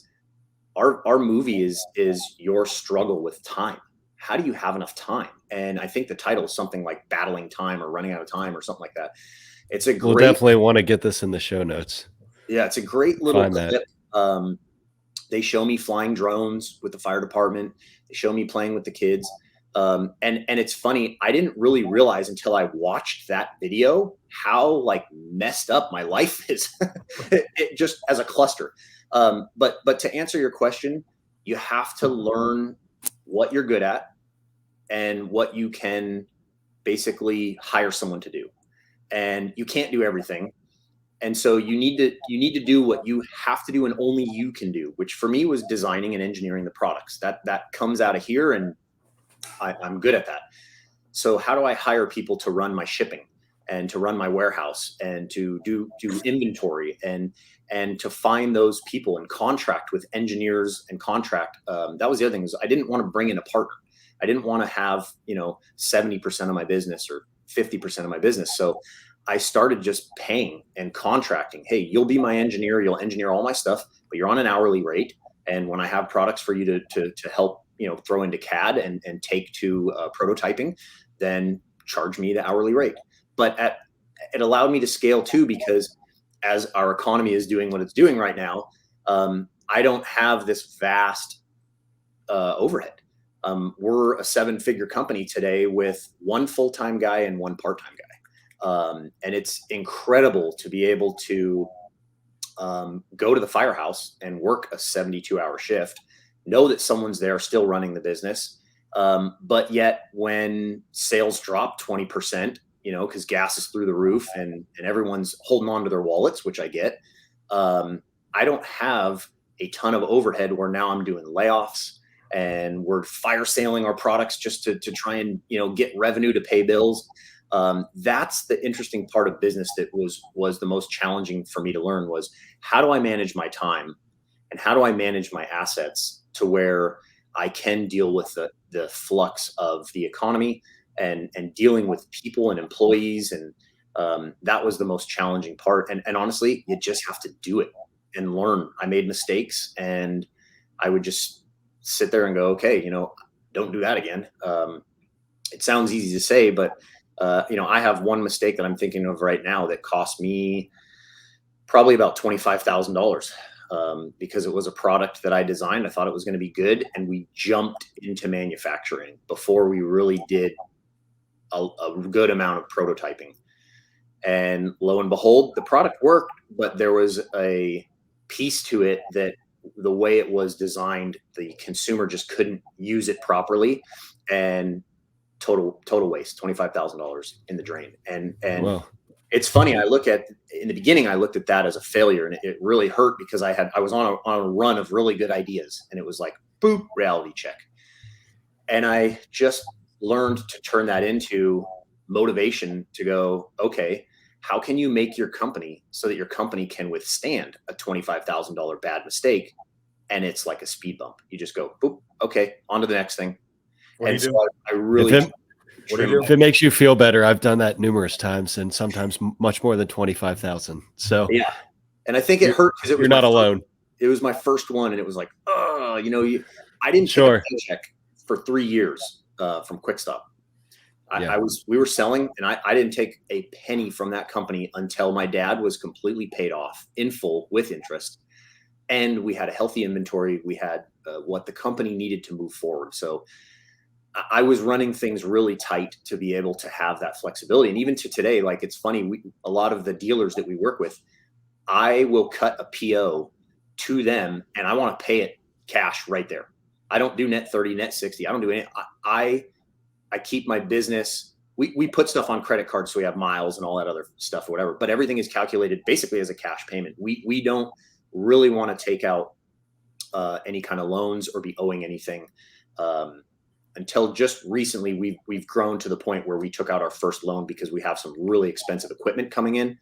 our movie is your struggle with time. How do you have enough time? And I think the title is something like Battling Time or Running Out of Time or something like that. We'll definitely want to get this in the show notes. Yeah, it's a great little clip. They show me flying drones with the fire department. They show me playing with the kids. And it's funny, I didn't really realize until I watched that video how like messed up my life is. it just as a cluster. But to answer your question, you have to learn what you're good at and what you can basically hire someone to do. And you can't do everything. And so you need to do what you have to do and only you can do, which for me was designing and engineering the products. That comes out of here, and I'm good at that. So how do I hire people to run my shipping and to run my warehouse and to do inventory and to find those people and contract with engineers and contract? That was the other thing, is I didn't want to bring in a partner. I didn't want to have 70% of my business or 50% of my business. So I started just paying and contracting. Hey, you'll be my engineer. You'll engineer all my stuff, but you're on an hourly rate. And when I have products for you to help, throw into CAD and take to prototyping, then charge me the hourly rate. But it allowed me to scale too, because as our economy is doing what it's doing right now, I don't have this vast overhead. We're a 7-figure company today with one full-time guy and one part-time guy. And it's incredible to be able to go to the firehouse and work a 72-hour shift, know that someone's there still running the business. But yet when sales drop 20%, because gas is through the roof and everyone's holding on to their wallets, which I get, I don't have a ton of overhead where now I'm doing layoffs and we're fire sailing our products just to try and, get revenue to pay bills. That's the interesting part of business that was the most challenging for me to learn, was how do I manage my time and how do I manage my assets to where I can deal with the flux of the economy and dealing with people and employees. And that was the most challenging part. And honestly, you just have to do it and learn. I made mistakes, and I would just sit there and go, okay, don't do that again. It sounds easy to say, but I have one mistake that I'm thinking of right now that cost me probably about $25,000 because it was a product that I designed. I thought it was going to be good, and we jumped into manufacturing before we really did a good amount of prototyping. And lo and behold, the product worked, but there was a piece to it that the way it was designed, the consumer just couldn't use it properly, and total waste, $25,000 in the drain. And Wow. It's funny. In the beginning, I looked at that as a failure, and it really hurt because I was on a run of really good ideas, and it was like, boop, reality check. And I just learned to turn that into motivation to go, okay, how can you make your company so that your company can withstand a $25,000 bad mistake? And it's like a speed bump. You just go, boop, okay, on to the next thing. And so I really, if it makes you feel better, I've done that numerous times, and sometimes much more than 25,000. So yeah. And I think it hurt because you're not alone. It was my first one, and it was like, I didn't take a paycheck for 3 years from Quick Stop. We were selling, and I didn't take a penny from that company until my dad was completely paid off in full with interest. And we had a healthy inventory. We had what the company needed to move forward. So I was running things really tight to be able to have that flexibility. And even to today, like, it's funny, a lot of the dealers that we work with, I will cut a PO to them, and I want to pay it cash right there. I don't do net 30, net 60. I don't do any. I keep my business. We put stuff on credit cards, so we have miles and all that other stuff or whatever, but everything is calculated basically as a cash payment. We don't really want to take out any kind of loans or be owing anything. Until just recently, we've grown to the point where we took out our first loan because we have some really expensive equipment coming in.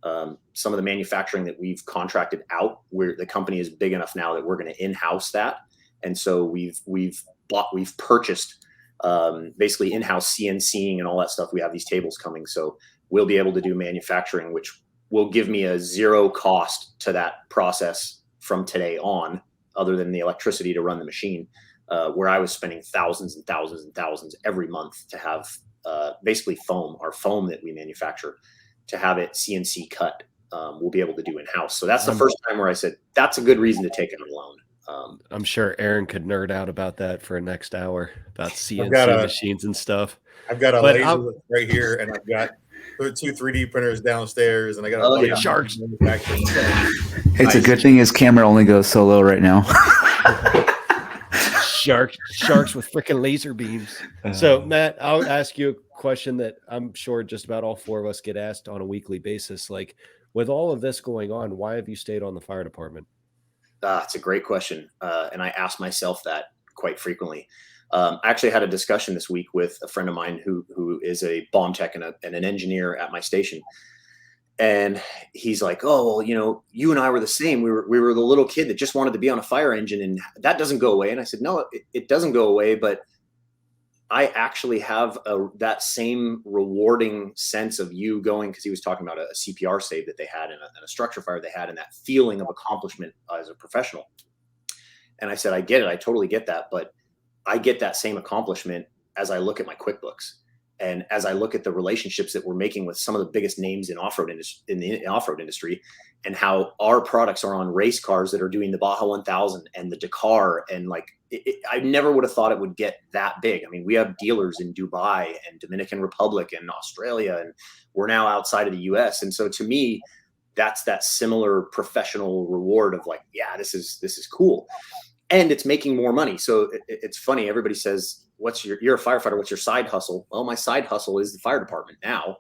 Some of the manufacturing that we've contracted out, where the company is big enough now that we're going to in-house that. And so we've purchased basically in-house CNCing and all that stuff. We have these tables coming, so we'll be able to do manufacturing, which will give me a zero cost to that process from today on, other than the electricity to run the machine, where I was spending thousands and thousands and thousands every month to have basically our foam that we manufacture, to have it CNC cut. We'll be able to do in-house. So that's the first time where I said, that's a good reason to take out a loan. I'm sure Aaron could nerd out about that for a next hour, about CNC machines and stuff. I've got a laser right here, and I've got 2 3D printers downstairs, and I got sharks. It's a good thing his camera only goes so low right now. Sharks with freaking laser beams. So Matt, I'll ask you a question that I'm sure just about all four of us get asked on a weekly basis. Like, with all of this going on, why have you stayed on the fire department? It's a great question. And I ask myself that quite frequently. I actually had a discussion this week with a friend of mine who is a bomb tech and an engineer at my station. And he's like, oh, well, you and I were the same. We were the little kid that just wanted to be on a fire engine, and that doesn't go away. And I said, no, it doesn't go away, but I actually have that same rewarding sense of you going, because he was talking about a CPR save that they had and a structure fire they had, and that feeling of accomplishment as a professional. And I said, I get it. I totally get that. But I get that same accomplishment as I look at my QuickBooks. And as I look at the relationships that we're making with some of the biggest names in the off-road industry, and how our products are on race cars that are doing the Baja 1000 and the Dakar, and I never would have thought it would get that big. I mean, we have dealers in Dubai and Dominican Republic and Australia, and we're now outside of the US. And so to me, that's that similar professional reward of yeah, this is cool. And it's making more money. So it's funny. Everybody says, you're a firefighter, what's your side hustle? Well, my side hustle is the fire department now.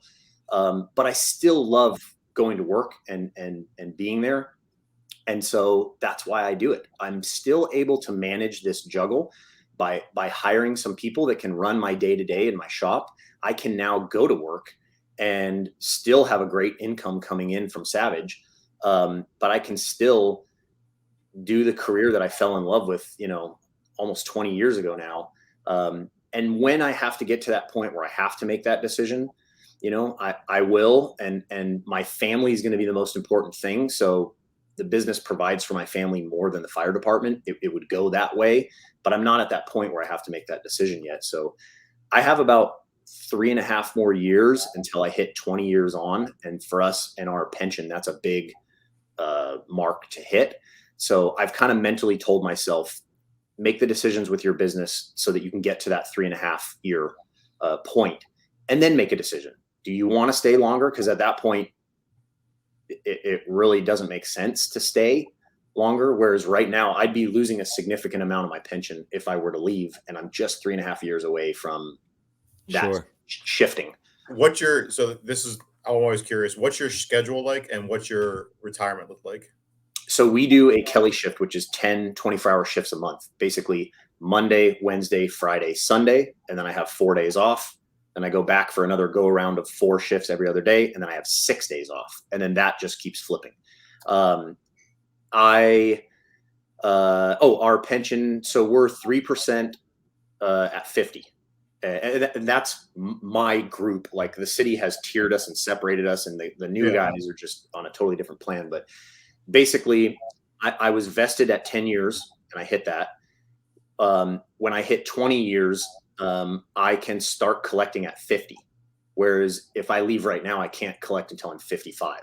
But I still love going to work and being there. And so that's why I do it. I'm still able to manage this juggle by hiring some people that can run my day-to-day in my shop. I can now go to work and still have a great income coming in from Savage. But I can still do the career that I fell in love with, almost 20 years ago now. And when I have to get to that point where I have to make that decision, I will, and my family is going to be the most important thing. So the business provides for my family more than the fire department. It would go that way, but I'm not at that point where I have to make that decision yet. So I have about 3.5 more years until I hit 20 years on. And for us and our pension, that's a big mark to hit. So I've kind of mentally told myself, make the decisions with your business so that you can get to that 3.5 year point, and then make a decision. Do you want to stay longer? Because at that point, it really doesn't make sense to stay longer. Whereas right now, I'd be losing a significant amount of my pension if I were to leave, and I'm just 3.5 years away from that shifting. So this is, I'm always curious, what's your schedule like, and what's your retirement look like? So we do a Kelly shift, which is 10 24-hour shifts a month, basically Monday, Wednesday, Friday, Sunday. And then I have 4 days off. And I go back for another go around of 4 shifts every other day. And then I have 6 days off. And then that just keeps flipping. Our pension. So we're 3% at 50. And that's my group. Like, the city has tiered us and separated us, and the new guys are just on a totally different plan. But basically, I was vested at 10 years, and I hit that. When I hit 20 years, I can start collecting at 50. Whereas if I leave right now, I can't collect until I'm 55.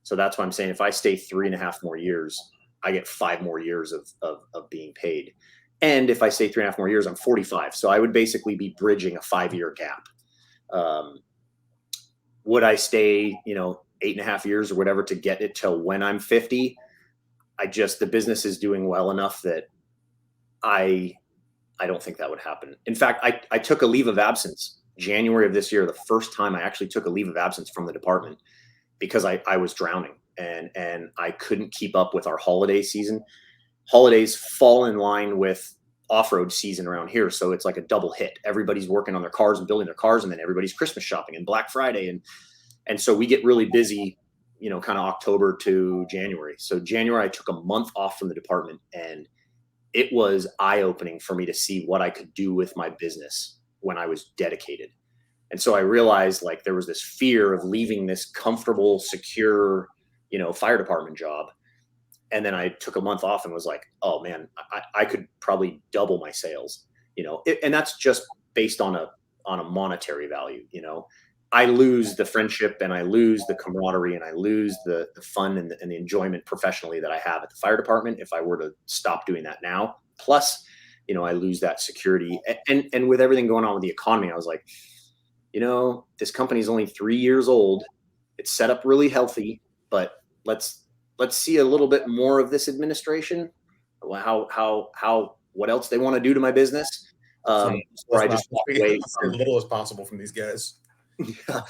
So that's why I'm saying, if I stay 3.5 more years, I get 5 more years of being paid. And if I stay 3.5 more years, I'm 45. So I would basically be bridging a 5-year gap. Would I stay, 8.5 years or whatever to get it till when I'm 50? The business is doing well enough that I don't think that would happen. In fact, I took a leave of absence January of this year, the first time I actually took a leave of absence from the department, because I was drowning and I couldn't keep up with our holiday season. Holidays fall in line with off-road season around here. So it's like a double hit. Everybody's working on their cars and building their cars, and then everybody's Christmas shopping and Black Friday. And so we get really busy, kind of October to January. So January, I took a month off from the department, and it was eye-opening for me to see what I could do with my business when I was dedicated. And so I realized, like, there was this fear of leaving this comfortable, secure, fire department job. And then I took a month off and was like, oh man, I could probably double my sales, and that's just based on a monetary value. I lose the friendship, and I lose the camaraderie, and I lose the fun and the enjoyment professionally that I have at the fire department if I were to stop doing that now. Plus, I lose that security. And with everything going on with the economy, I was like, this company is only 3 years old. It's set up really healthy, but let's see a little bit more of this administration. What else they want to do to my business. Or I just walk away as little as possible from these guys. Yeah,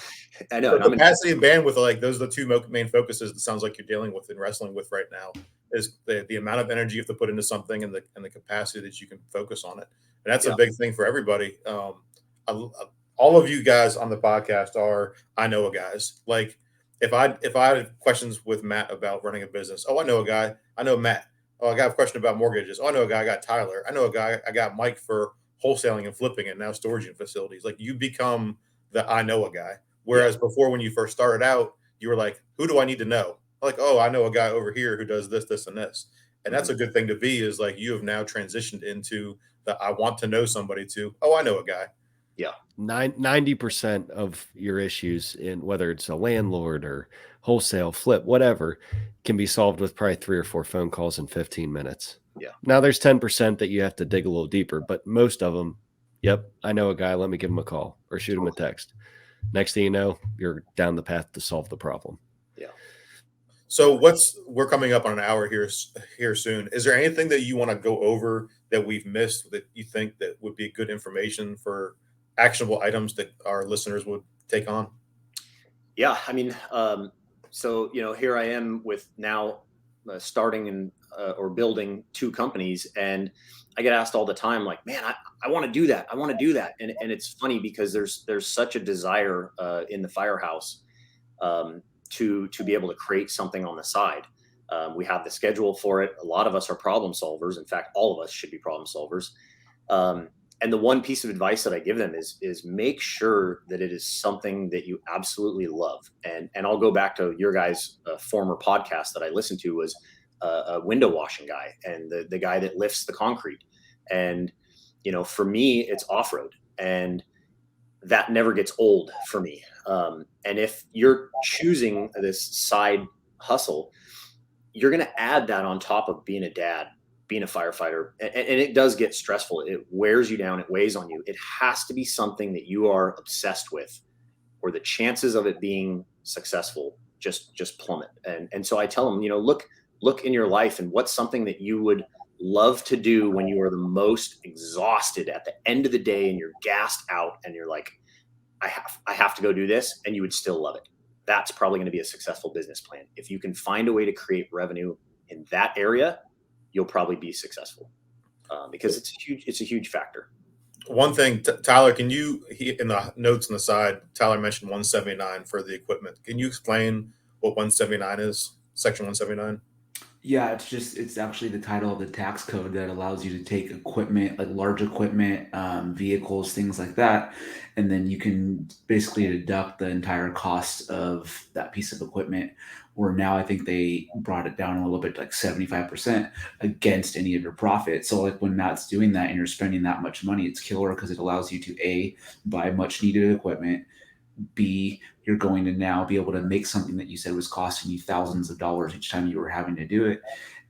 I know. The capacity and bandwidth, like, those are the two main focuses it sounds like you're dealing with and wrestling with right now, is the amount of energy you have to put into something, and the capacity that you can focus on it. And that's a big thing for everybody. All of you guys on the podcast are I know a guys. Like, if I had questions with Matt about running a business, I know a guy. I know Matt. I got a question about mortgages. I know a guy. I got Tyler. I know a guy. I got Mike for wholesaling and flipping, and now storage and facilities. Like, you become the I know a guy. Whereas before, when you first started out, you were like, who do I need to know? Like, oh, I know a guy over here who does this, this, and this. And that's a good thing to be, is like, you have now transitioned into the I want to know somebody to, oh, I know a guy. Yeah. 90% of your issues, in whether it's a landlord or wholesale, flip, whatever, can be solved with probably 3 or 4 phone calls in 15 minutes. Yeah. Now there's 10% that you have to dig a little deeper, but most of them, yep, I know a guy, let me give him a call or shoot him a text. Next thing you know, you're down the path to solve the problem. Yeah. So we're coming up on an hour here soon. Is there anything that you want to go over that we've missed that you think that would be good information for actionable items that our listeners would take on? Yeah. I mean, so, here I am with now starting and or building 2 companies, and I get asked all the time, like, man, I want to do that. I want to do that. And it's funny because there's such a desire in the firehouse to be able to create something on the side. We have the schedule for it. A lot of us are problem solvers. In fact, all of us should be problem solvers. And the one piece of advice that I give them is make sure that it is something that you absolutely love. And I'll go back to your guys' former podcast that I listened to was a window washing guy and the guy that lifts the concrete. And, for me, it's off-road, and that never gets old for me. And if you're choosing this side hustle, you're going to add that on top of being a dad, being a firefighter, and it does get stressful. It wears you down. It weighs on you. It has to be something that you are obsessed with, or the chances of it being successful just plummet. And so I tell them, look in your life, and what's something that you would love to do when you are the most exhausted at the end of the day and you're gassed out and you're like, I have to go do this, and you would still love it. That's probably going to be a successful business plan. If you can find a way to create revenue in that area, you'll probably be successful, because it's a huge factor. One thing, Tyler, in the notes on the side, Tyler mentioned 179 for the equipment. Can you explain what 179 is, section 179? Yeah, it's actually the title of the tax code that allows you to take equipment, like large equipment, vehicles, things like that, and then you can basically deduct the entire cost of that piece of equipment. Where now I think they brought it down a little bit, like 75% against any of your profit. So like when Matt's doing that and you're spending that much money, it's killer because it allows you to A, buy much needed equipment. B, you're going to now be able to make something that you said was costing you thousands of dollars each time you were having to do it.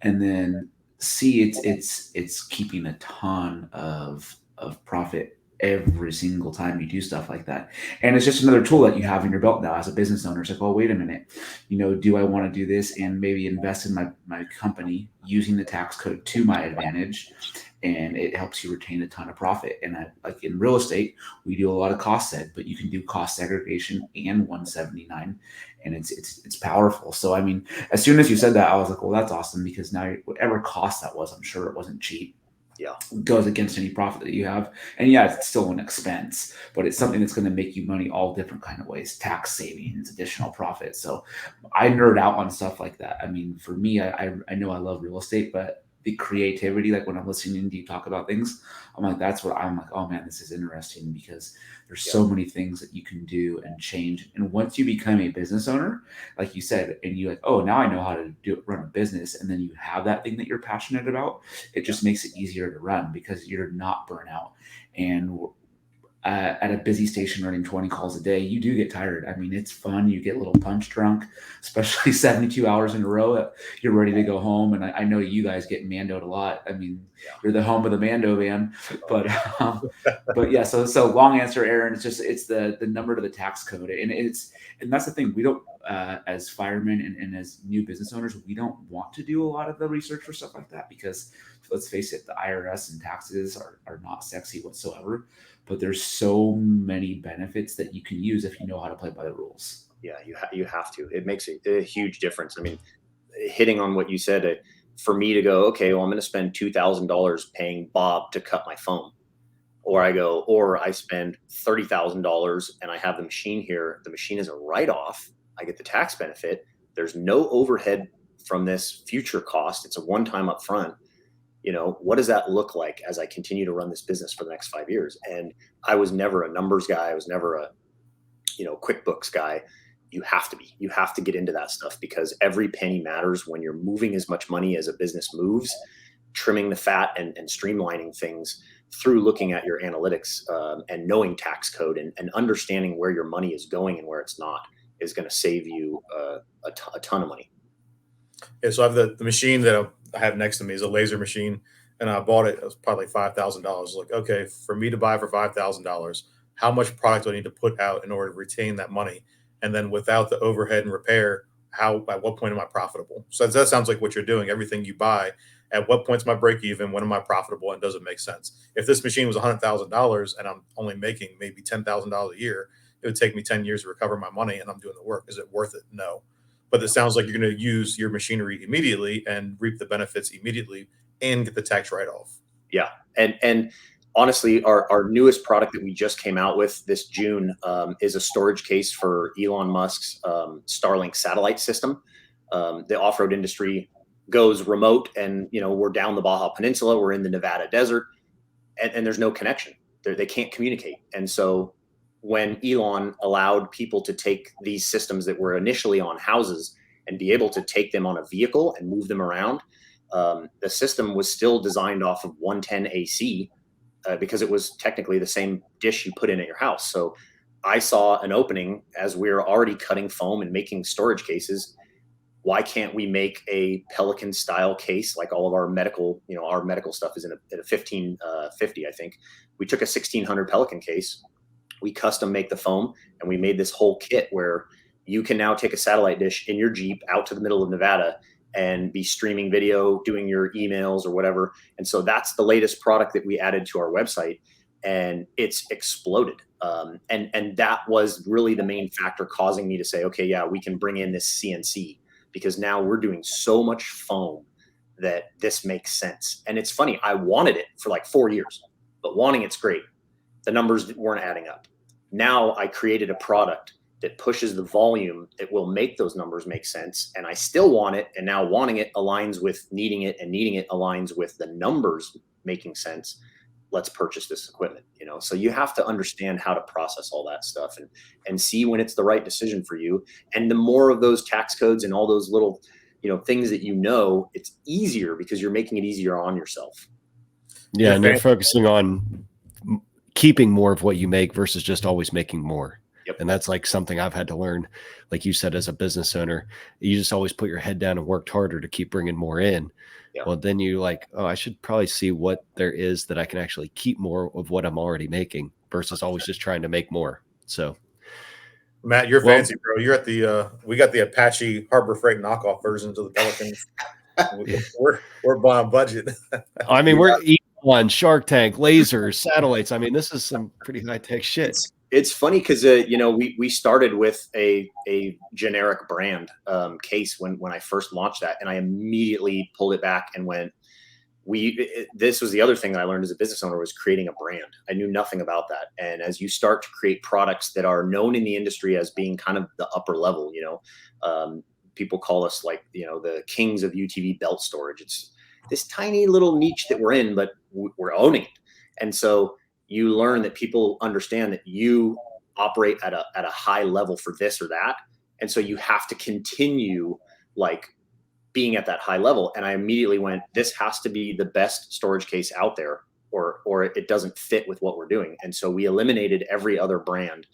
And then C, it's keeping a ton of profit every single time you do stuff like that. And it's just another tool that you have in your belt now as a business owner. It's like, oh, wait a minute, do I want to do this and maybe invest in my company using the tax code to my advantage? And it helps you retain a ton of profit. And like in real estate, we do a lot of cost seg, but you can do cost segregation and 179, and it's powerful. So, I mean, as soon as you said that, I was like, well, that's awesome, because now whatever cost that was, I'm sure it wasn't cheap. Yeah, goes against any profit that you have. And yeah, it's still an expense, but it's something that's going to make you money all different kind of ways, tax savings, additional profit. So I nerd out on stuff like that. I mean, for me, I know I love real estate, but the creativity, like when I'm listening to you talk about things, I'm like, oh man, this is interesting, because there's so many things that you can do and change. And once you become a business owner, like you said, and you're like, oh, now I know how to run a business. And then you have that thing that you're passionate about. It just makes it easier to run because you're not burnt out. And at a busy station running 20 calls a day, you do get tired. I mean, it's fun. You get a little punch drunk, especially 72 hours in a row. You're ready to go home. And I know you guys get mandoed a lot. I mean, you're the home of the Mando van, but yeah. So long answer, Aaron. It's the number to the tax code, and that's the thing. We don't, as firemen and as new business owners, we don't want to do a lot of the research for stuff like that, because let's face it, the IRS and taxes are not sexy whatsoever. But there's so many benefits that you can use if you know how to play by the rules. Yeah, you have to. It makes a huge difference. I mean, hitting on what you said, for me to go, okay, well, I'm going to spend $2,000 paying Bob to cut my foam, or I spend $30,000 and I have the machine here. The machine is a write-off. I get the tax benefit. There's no overhead from this future cost. It's a one-time upfront. What does that look like as I continue to run this business for the next 5 years? And I was never a numbers guy. I was never a, QuickBooks guy. You have to get into that stuff, because every penny matters when you're moving as much money as a business moves. Trimming the fat and streamlining things through looking at your analytics and knowing tax code and understanding where your money is going and where it's not is going to save you a ton of money. Yeah, so I have the machine that I have next to me is a laser machine, and I bought it. It was probably $5,000. Like, okay, for me to buy for $5,000, how much product do I need to put out in order to retain that money? And then without the overhead and repair, at what point am I profitable? So that sounds like what you're doing. Everything you buy, at what point's my break even? When am I profitable? And does it make sense? If this machine was $100,000 and I'm only making maybe $10,000 a year, it would take me 10 years to recover my money, and I'm doing the work. Is it worth it? No. But it sounds like you're going to use your machinery immediately and reap the benefits immediately and get the tax write-off. Yeah. And honestly, our newest product that we just came out with this June is a storage case for Elon Musk's Starlink satellite system. the off-road industry goes remote, and we're down the Baja Peninsula, we're in the Nevada desert, and there's no connection. They can't communicate. And so when Elon allowed people to take these systems that were initially on houses and be able to take them on a vehicle and move them around, the system was still designed off of 110 AC because it was technically the same dish you put in at your house. So I saw an opening, as we were already cutting foam and making storage cases. Why can't we make a Pelican style case like all of our medical, our medical stuff is in a 1550, I think. We took a 1600 Pelican case, we custom make the foam, and we made this whole kit where you can now take a satellite dish in your Jeep out to the middle of Nevada and be streaming video, doing your emails or whatever. And so that's the latest product that we added to our website, and it's exploded. And that was really the main factor causing me to say, okay, yeah, we can bring in this CNC, because now we're doing so much foam that this makes sense. And it's funny, I wanted it for like 4 years, but wanting it's great. The numbers weren't adding up. Now I created a product that pushes the volume that will make those numbers make sense. And I still want it. And now wanting it aligns with needing it, and needing it aligns with the numbers making sense. Let's purchase this equipment, So you have to understand how to process all that stuff and see when it's the right decision for you. And the more of those tax codes and all those little, things that it's easier because you're making it easier on yourself. Yeah, and they're focusing on keeping more of what you make versus just always making more. Yep. And that's like something I've had to learn. Like you said, as a business owner, you just always put your head down and worked harder to keep bringing more in. Yeah. Well, then you I should probably see what there is that I can actually keep more of what I'm already making versus always just trying to make more. So, Matt, you're fancy, bro. You're at the we got the Apache Harbor Freight knockoff versions of the Pelicans. we're buying budget. I mean, we're on Shark Tank, lasers, satellites. I mean, this is some pretty high tech shit. It's funny because we started with a generic brand case when I first launched that, and I immediately pulled it back and went. This was the other thing that I learned as a business owner, was creating a brand. I knew nothing about that, and as you start to create products that are known in the industry as being kind of the upper level, people call us like the kings of UTV belt storage. It's this tiny little niche that we're in, but we're owning it, and so you learn that people understand that you operate at a high level for this or that. And so you have to continue being at that high level. And I immediately went, this has to be the best storage case out there, or it doesn't fit with what we're doing. And so we eliminated every other brand,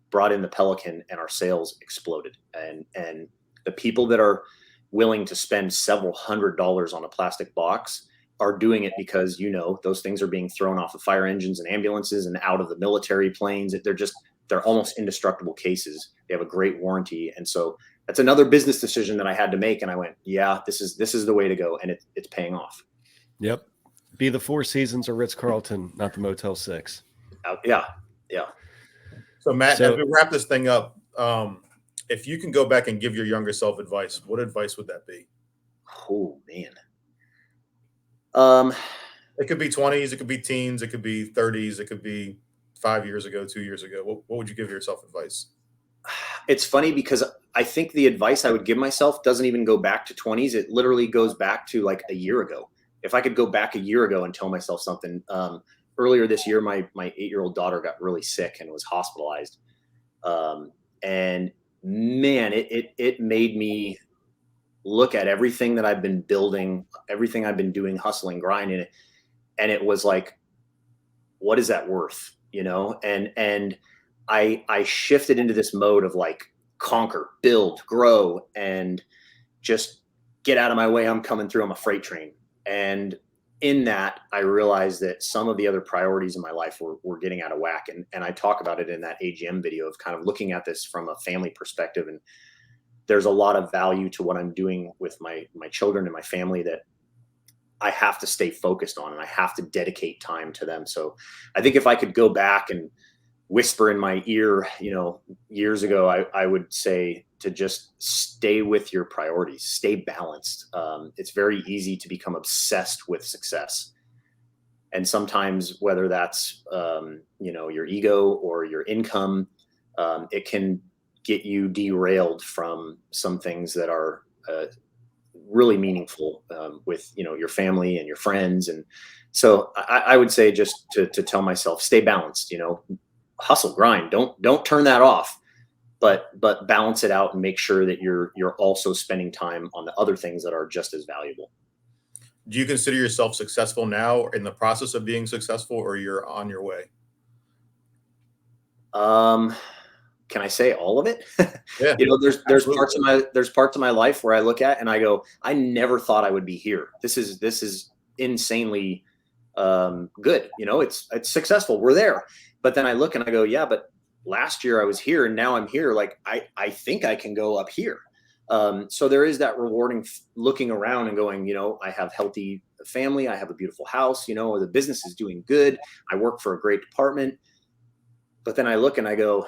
brought in the Pelican, and our sales exploded. And the people that are willing to spend several $100s on a plastic box are doing it because those things are being thrown off of fire engines and ambulances and out of the military planes. They're almost indestructible cases. They have a great warranty, and so that's another business decision that I had to make. And I went, yeah, this is the way to go, and it's paying off. Yep, be the Four Seasons or Ritz-Carlton, not the Motel 6. Yeah. So Matt, as we wrap this thing up, if you can go back and give your younger self advice, what advice would that be? Oh man. It could be 20s, it could be teens, it could be 30s, it could be 5 years ago, 2 years ago. What would you give yourself advice? It's funny because I think the advice I would give myself doesn't even go back to 20s. It literally goes back to like a year ago. If I could go back a year ago and tell myself something, earlier this year, my 8-year-old daughter got really sick and was hospitalized. And man, it made me look at everything that I've been building, everything I've been doing, hustling, grinding, and it was like, what is that worth? And I shifted into this mode of conquer, build, grow, and just get out of my way. I'm coming through. I'm a freight train. And in that, I realized that some of the other priorities in my life were getting out of whack. And I talk about it in that AGM video of kind of looking at this from a family perspective. And there's a lot of value to what I'm doing with my children and my family that I have to stay focused on, and I have to dedicate time to them. So I think if I could go back and whisper in my ear, years ago, I would say to just stay with your priorities, stay balanced. It's very easy to become obsessed with success. And sometimes whether that's, your ego or your income, it can get you derailed from some things that are really meaningful with, your family and your friends. And so I would say just to tell myself, stay balanced, hustle, grind, don't turn that off, but balance it out and make sure that you're also spending time on the other things that are just as valuable. Do you consider yourself successful now, or in the process of being successful, or you're on your way? Can I say all of it? Yeah. There's parts of my life where I look at and I go, I never thought I would be here. This is insanely good. It's successful. We're there. But then I look and I go, yeah, but last year I was here and now I'm here. Like, I think I can go up here. So there is that rewarding looking around and going, I have healthy family. I have a beautiful house, the business is doing good. I work for a great department. But then I look and I go,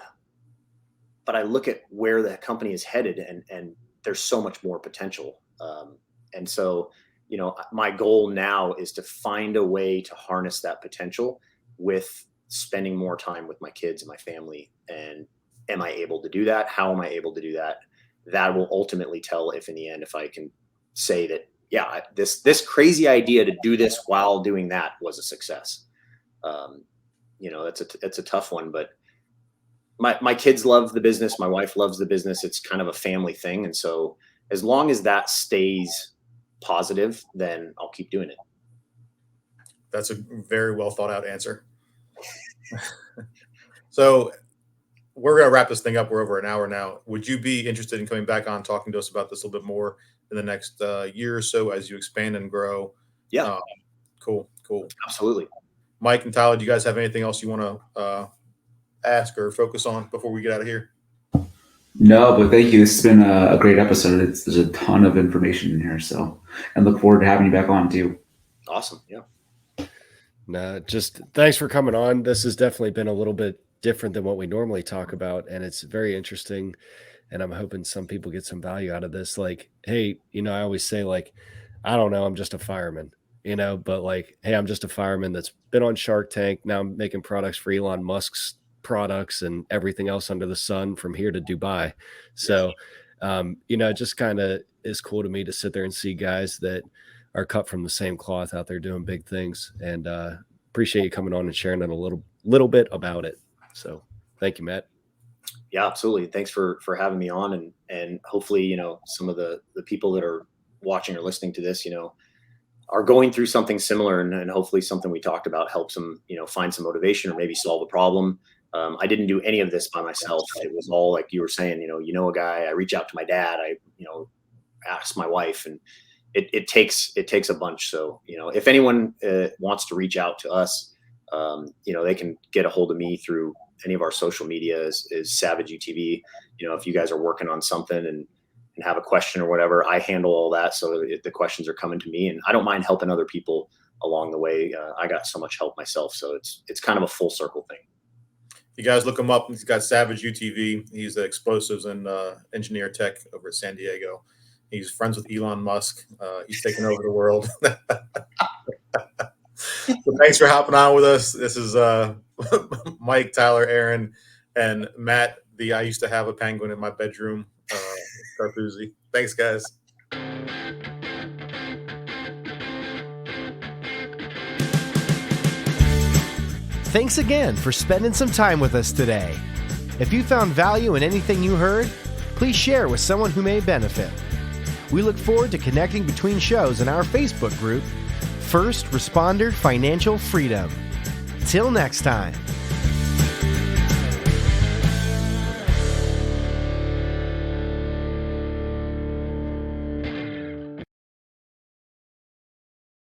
but I look at where the company is headed and there's so much more potential. And so, my goal now is to find a way to harness that potential with spending more time with my kids and my family. And am I able to do that? How am I able to do that? That will ultimately tell if in the end, if I can say that, yeah, this crazy idea to do this while doing that was a success. That's a tough one, but my kids love the business. My wife loves the business. It's kind of a family thing. And so as long as that stays positive, then I'll keep doing it. That's a very well thought out answer. So we're going to wrap this thing up. We're over an hour now. Would you be interested in coming back on talking to us about this a little bit more in the next year or so as you expand and grow? Yeah. Cool. Absolutely. Mike and Tyler, do you guys have anything else you want to ask or focus on before we get out of here? No, but thank you. This has been a great episode. There's a ton of information in here. So, and look forward to having you back on too. Awesome. Yeah. No, just thanks for coming on. This has definitely been a little bit different than what we normally talk about. And it's very interesting. And I'm hoping some people get some value out of this. Like, hey, I always say, like, I don't know, I'm just a fireman, but like, hey, I'm just a fireman that's been on Shark Tank. Now I'm making products for Elon Musk's products and everything else under the sun from here to Dubai. So, it just kind of is cool to me to sit there and see guys that are cut from the same cloth out there doing big things. And appreciate you coming on and sharing a little bit about it. So thank you, Matt. Yeah, absolutely. Thanks for having me on. And hopefully, some of the people that are watching or listening to this, are going through something similar, and hopefully something we talked about helps them, find some motivation or maybe solve a problem. I didn't do any of this by myself. It was all like you were saying, a guy, I reach out to my dad, I, ask my wife, and it takes a bunch. So, if anyone wants to reach out to us, they can get a hold of me through any of our social media is Savage UTV. If you guys are working on something and have a question or whatever, I handle all that. So the questions are coming to me, and I don't mind helping other people along the way. I got so much help myself. So it's kind of a full circle thing. You guys look him up. He's got Savage UTV. He's the explosives and engineer tech over at San Diego. He's friends with Elon Musk. He's taking over the world. So thanks for hopping on with us. This is Mike, Tyler, Aaron, and Matt. I used to have a penguin in my bedroom. Scarpuzzi. Thanks, guys. Thanks again for spending some time with us today. If you found value in anything you heard, please share with someone who may benefit. We look forward to connecting between shows in our Facebook group, First Responder Financial Freedom. Till next time.